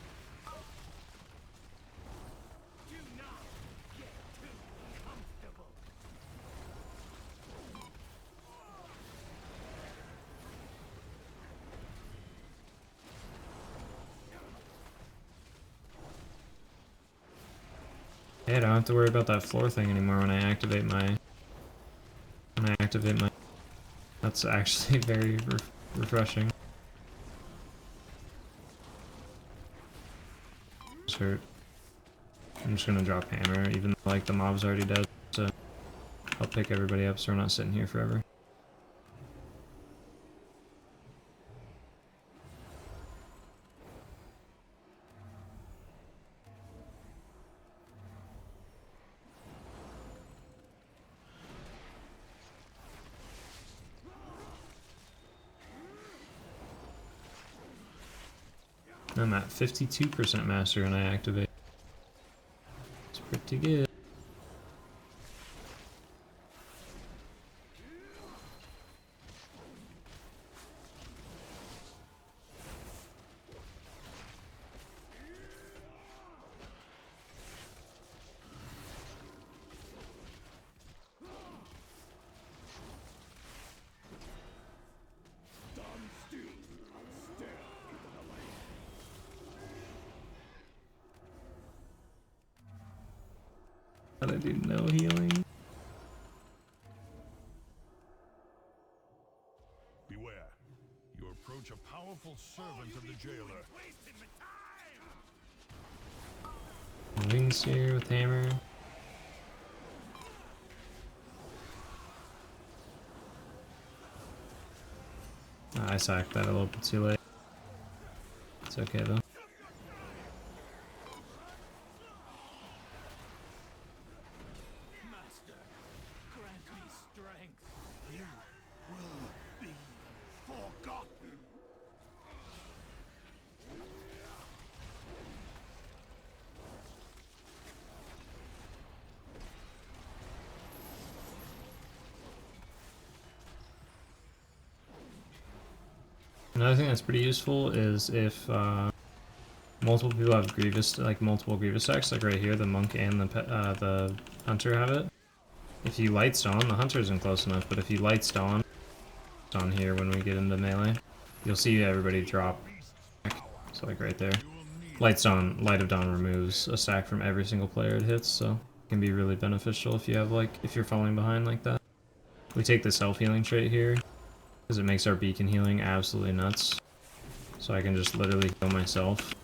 Hey, I don't have to worry about that floor thing anymore when I activate my... That's actually very refreshing. Just hurt. I'm just gonna drop hammer, even though like the mob's already dead, to help pick everybody up so we're not sitting here forever. I'm at 52% master when I activate. It's pretty good. But I do no healing. Beware. You approach a powerful servant of the jailer. Wings here with hammer. I sacked that a little bit too late. It's okay though. Another thing that's pretty useful is if multiple people have Grievous, like multiple Grievous stacks, like right here, the Monk and the Hunter have it. If you Lightstone, the Hunter isn't close enough, but if you Lightstone on here when we get into melee, you'll see everybody drop. So like right there. Lightstone, Light of Dawn removes a stack from every single player it hits, so it can be really beneficial if you have like, if you're falling behind like that. We take the self-healing trait here, because it makes our beacon healing absolutely nuts. So I can just literally heal myself.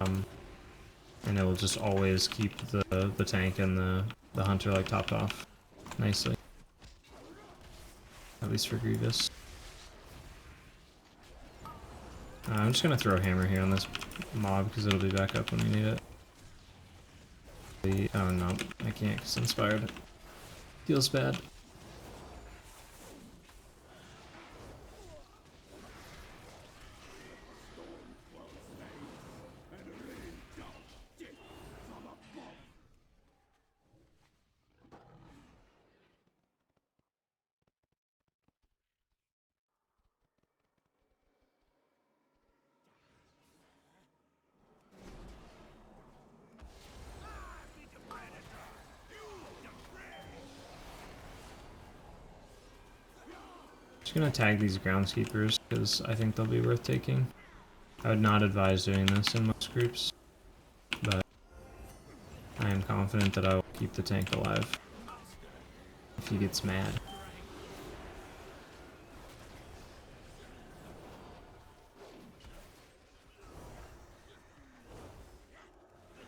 And it will just always keep the tank and the hunter like topped off nicely. At least for Grievous. I'm just gonna throw hammer here on this mob because it'll be back up when we need it. Oh no, I can't because inspired. Feels bad. gonna tag these groundskeepers because I think they'll be worth taking. I would not advise doing this in most groups, but I am confident that I will keep the tank alive if he gets mad.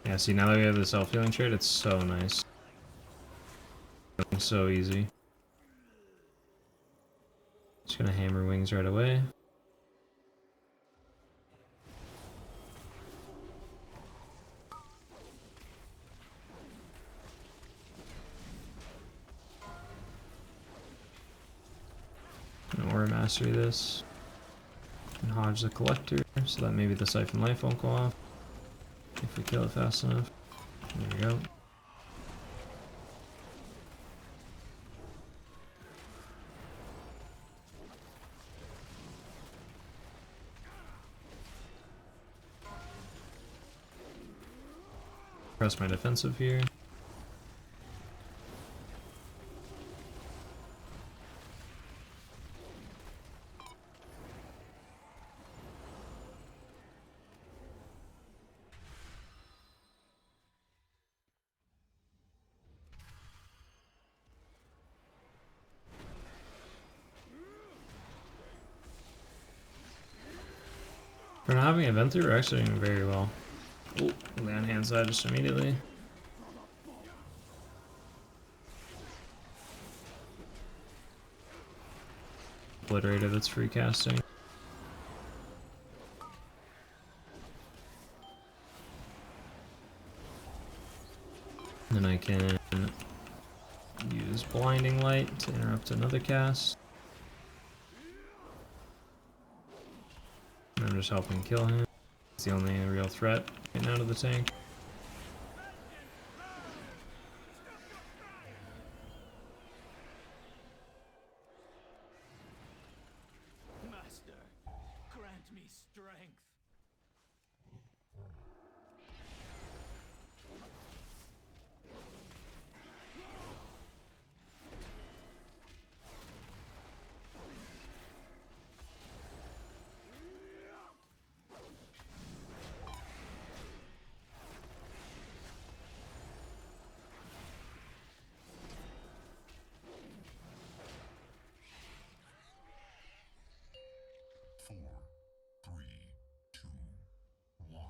Yeah, see, now that we have the self-healing trait, it's so nice. So easy. Just gonna hammer wings right away. Gonna aura mastery this. And Hodge the collector, so that maybe the siphon life won't go off. If we kill it fast enough. There we go. Press my defensive here. For not having a event through, we're actually doing very well. Oh, land hand side just immediately. Obliterator that's free casting. Then I can use blinding light to interrupt another cast. And I'm just helping kill him. It's the only real threat getting out of the tank. Master, grant me strength. Four, three, two, one.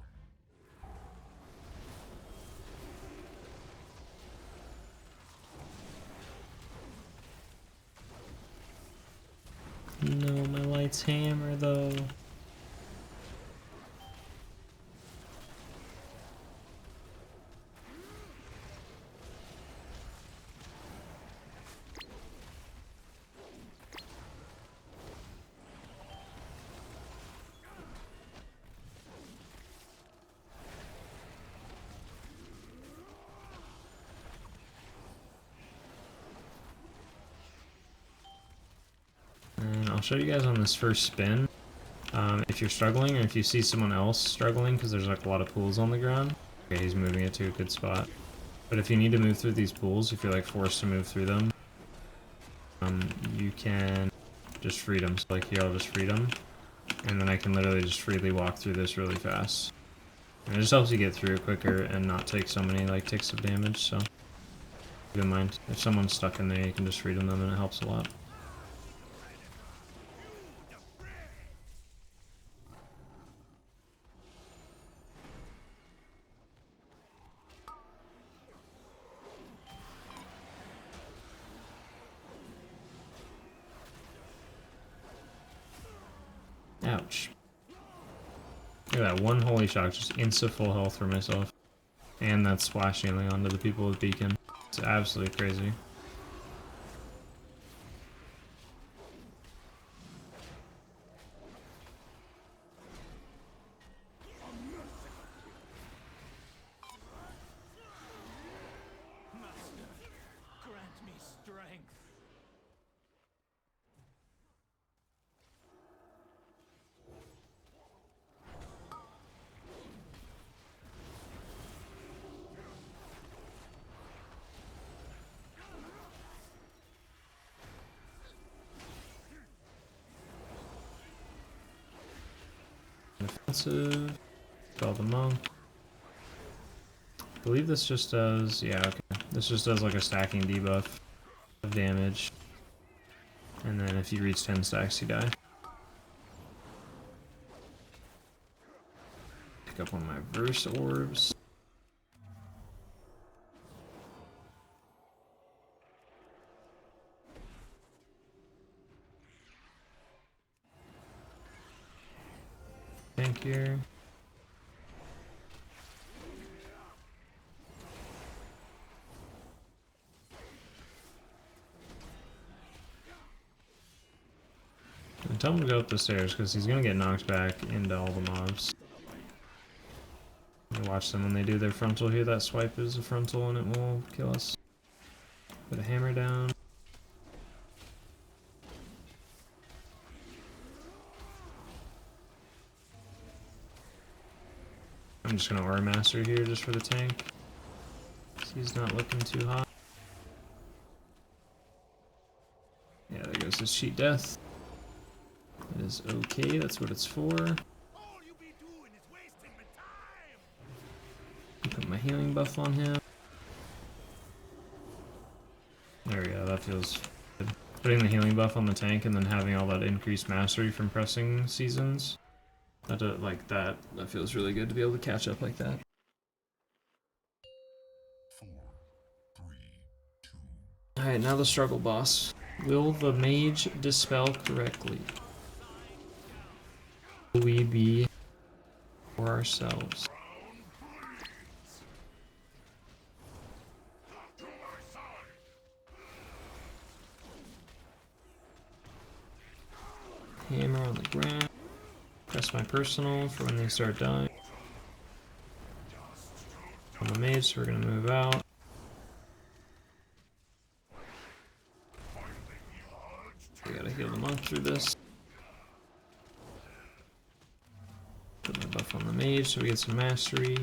No, my light's hammer though. And I'll show you guys on this first spin. If you're struggling or if you see someone else struggling, because there's like a lot of pools on the ground. Okay, he's moving it to a good spot. But if you need to move through these pools, if you're like forced to move through them, you can just freedom. So like here I'll just freedom, and then I can literally just freely walk through this really fast. And it just helps you get through quicker and not take so many like ticks of damage, so keep in mind, if someone's stuck in there, you can just freedom them and it helps a lot. Ouch. Look at that, one holy shock, just insta full health for myself. And that's splash healing onto the people with beacon. It's absolutely crazy. Master, grant me strength. Offensive. Spell the monk. I believe this just does, yeah, okay. This just does like a stacking debuff of damage. And then if you reach 10 stacks, you die. Pick up one of my verse orbs. Tank here. And tell him to go up the stairs because he's gonna get knocked back into all the mobs. You watch them when they do their frontal here. That swipe is a frontal and it will kill us. Put a hammer down. I'm just gonna Aura Master here just for the tank. He's not looking too hot. Yeah, there goes his cheat death. It is okay, that's what it's for. All you be doing is wasting my time. Put my healing buff on him. There we go, that feels good. Putting the healing buff on the tank and then having all that increased mastery from pressing seasons. That feels really good to be able to catch up like that. 4, 3, 2. Alright, now the struggle boss. Will the mage dispel correctly? Will we be for ourselves? Hammer on the ground. Press my personal for when they start dying. On the mage, so we're gonna move out. We gotta heal the monk through this. Put my buff on the mage so we get some mastery.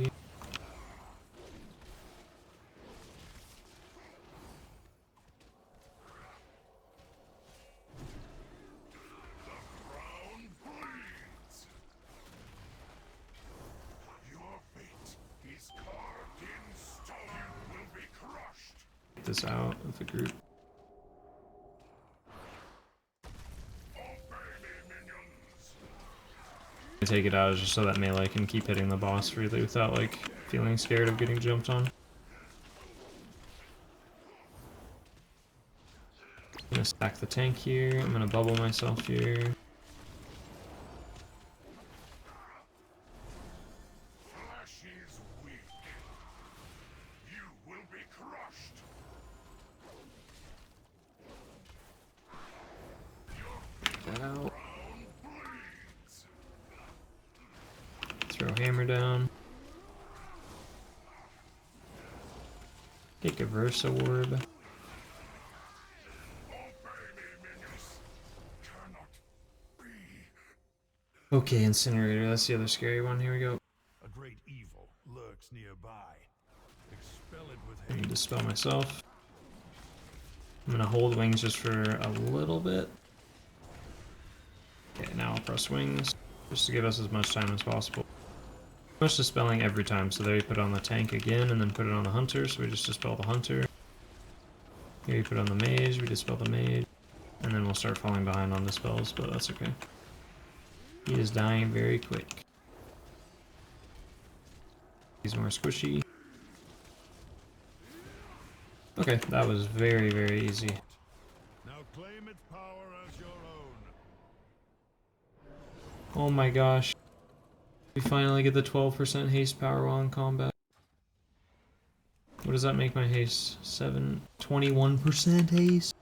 Get this out of the group. Take it out just so that melee can keep hitting the boss freely without like feeling scared of getting jumped on. I'm gonna stack the tank here. I'm gonna bubble myself here. Flesh is weak. You will be crushed. Get that out. Throw hammer down. Take a Versa orb. Okay, incinerator. That's the other scary one. Here we go. A great evil lurks nearby. Expel it with I need hate. to spell myself. I'm gonna hold wings just for a little bit. Okay, now I'll press wings just to give us as much time as possible. Much dispelling every time, so there you put on the tank again and then put it on the hunter, so we just dispel the hunter. Here you put on the mage, we dispel the mage, and then we'll start falling behind on the spells, but that's okay. He is dying very quick. He's more squishy. Okay, that was very, very easy. Now claim its power as your own. Oh my gosh. We finally get the 12% haste power while in combat. What does that make my haste? 21% haste?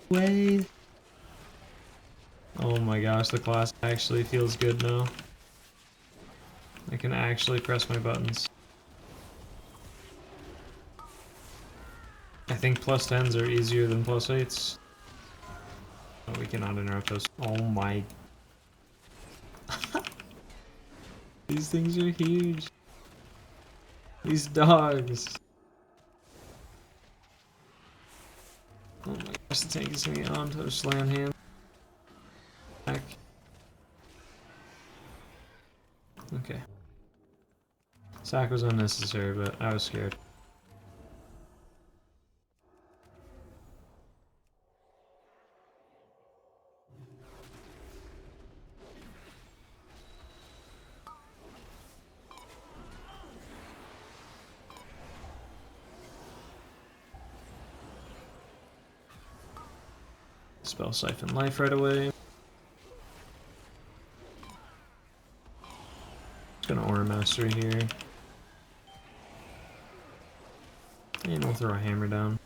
Way. Oh my gosh, the class actually feels good now. I can actually press my buttons. I think plus 10s are easier than plus 8s. Oh, we cannot interrupt those. Oh my. These things are huge. These dogs. Oh my gosh, the tank is gonna get on to slam hand. Back. Okay. Sack was unnecessary, but I was scared. Spell Siphon Life right away. Just gonna Aura Mastery here. And we'll throw a hammer down.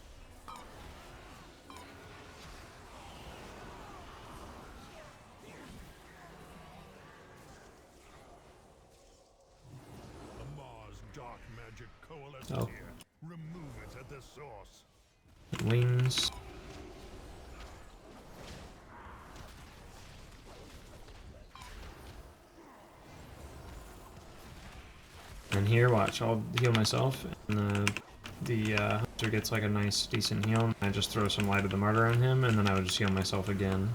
Amar's dark magic coalesced Oh. here. Remove it at the source. Wings. And here, watch, I'll heal myself, and the hunter gets like a nice, decent heal, and I just throw some Light of the Martyr on him, and then I would just heal myself again.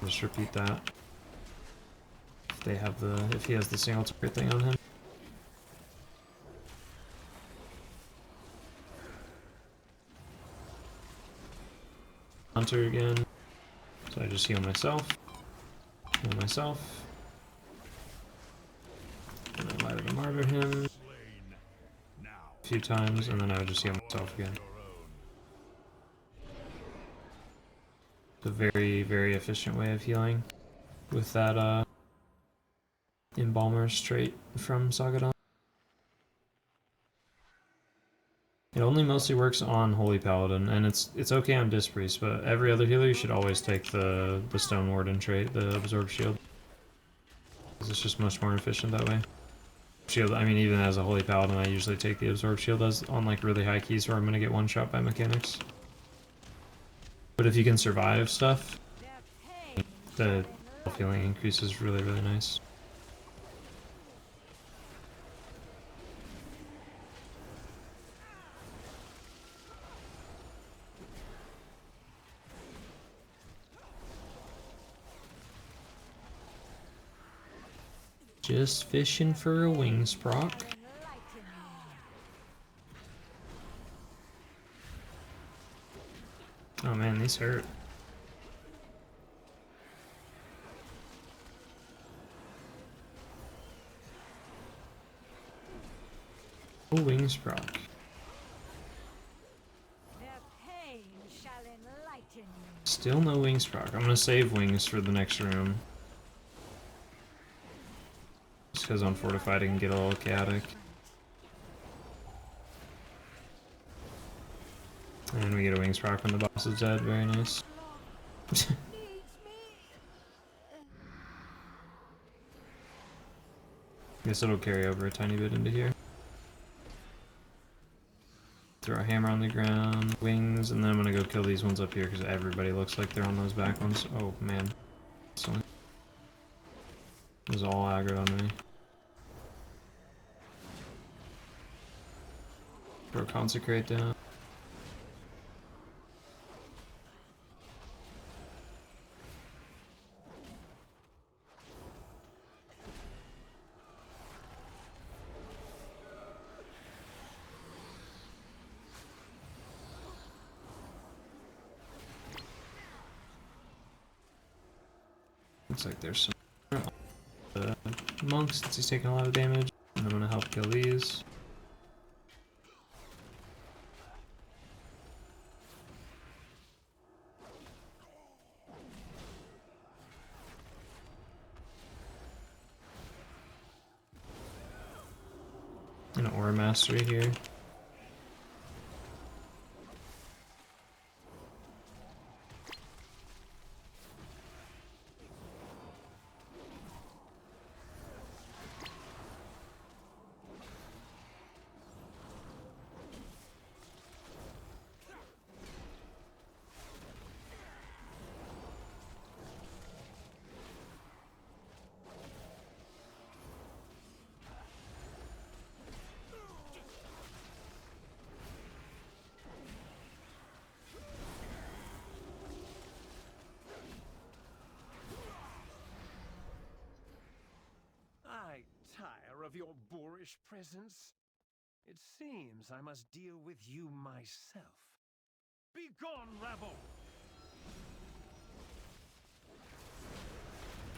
Just repeat that. If they have the, if he has the single target thing on him. Hunter again. So I just heal myself. Heal myself. And then Light of the Martyr him Slain. Now. a few times, and then I would just heal myself again. Your own. It's a very, very efficient way of healing with that Embalmer's trait from Sagadon. It only mostly works on Holy Paladin, and it's okay on Disc Priest, but every other healer you should always take the Stone Warden trait, the Absorb Shield. 'Cause it's just much more efficient that way. Shield, I mean, even as a Holy Paladin, I usually take the Absorb Shield as on like really high keys where I'm gonna get one shot by mechanics. But if you can survive stuff, the healing increase is really, really nice. Just fishing for a wings proc. Oh man, these hurt. Oh, wings proc. Still no wings proc. I'm gonna save wings for the next room. Just because on Fortified it can get a little chaotic. And we get a wings proc when the boss is dead. Very nice. Guess it'll carry over a tiny bit into here. Throw a hammer on the ground, wings, and then I'm gonna go kill these ones up here because everybody looks like they're on those back ones. Oh man. So, it was all aggro on me. Throw Consecrate down. Looks like there's some monks since he's taking a lot of damage, and I'm gonna help kill these. An Aura Mastery here. of your boorish presence. It seems I must deal with you myself. Be gone, rabble!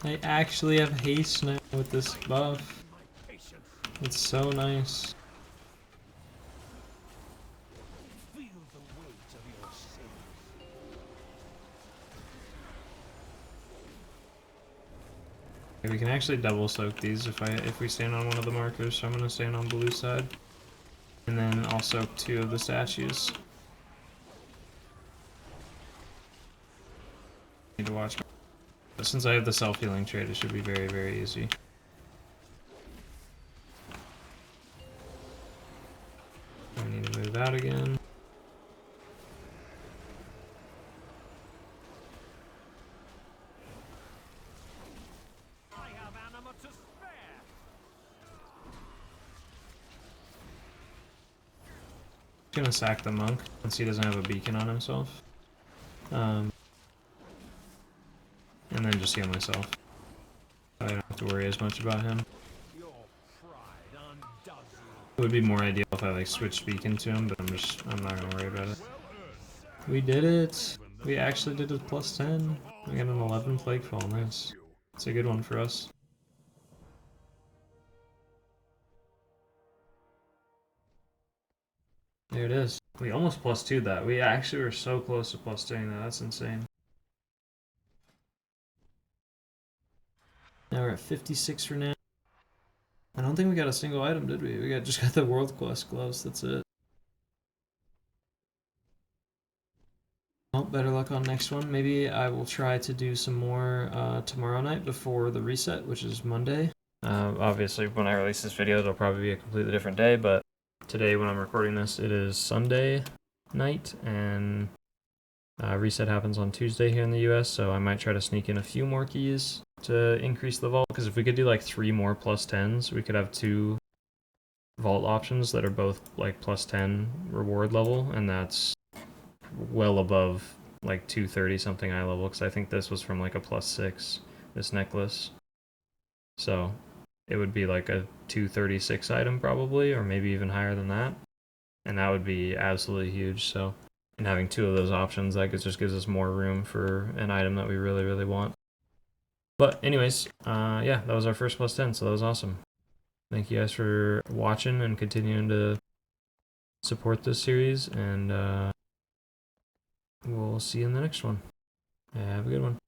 I actually have haste now with this buff. My patience. It's so nice. Feel the weight of your sins. We can actually double soak these if we stand on one of the markers, so I'm gonna stand on blue side. And then I'll soak 2 of the statues. Need to watch. But since I have the self-healing trait, it should be very, very easy. I need to move out again. I have anima to spare. I'm gonna sack the monk since he doesn't have a beacon on himself. And then just heal myself. I don't have to worry as much about him. Your pride undoes you. It would be more ideal if I like switched beacon to him, but I'm not gonna worry about it. We did it! We actually did a +10. We got an 11 plague fall, nice. It's a good one for us. There it is. We almost +2'd that. We actually were so close to +2ing that. That's insane. Now we're at 56 for now. I don't think we got a single item, did we? We just got the World Quest gloves, that's it. Well, better luck on next one. Maybe I will try to do some more tomorrow night before the reset, which is Monday. Obviously, when I release this video, it'll probably be a completely different day, but today when I'm recording this, it is Sunday night, and reset happens on Tuesday here in the US, so I might try to sneak in a few more keys to increase the vault, because if we could do like 3 more +10s, we could have 2 vault options that are both like +10 reward level, and that's well above like 230 something eye level, because I think this was from like a +6, this necklace. So it would be like a 236 item probably, or maybe even higher than that, and that would be absolutely huge. So, and having 2 of those options, that just gives us more room for an item that we really, really want. But anyways, yeah, that was our first +10, so that was awesome. Thank you guys for watching and continuing to support this series, and we'll see you in the next one. Have a good one.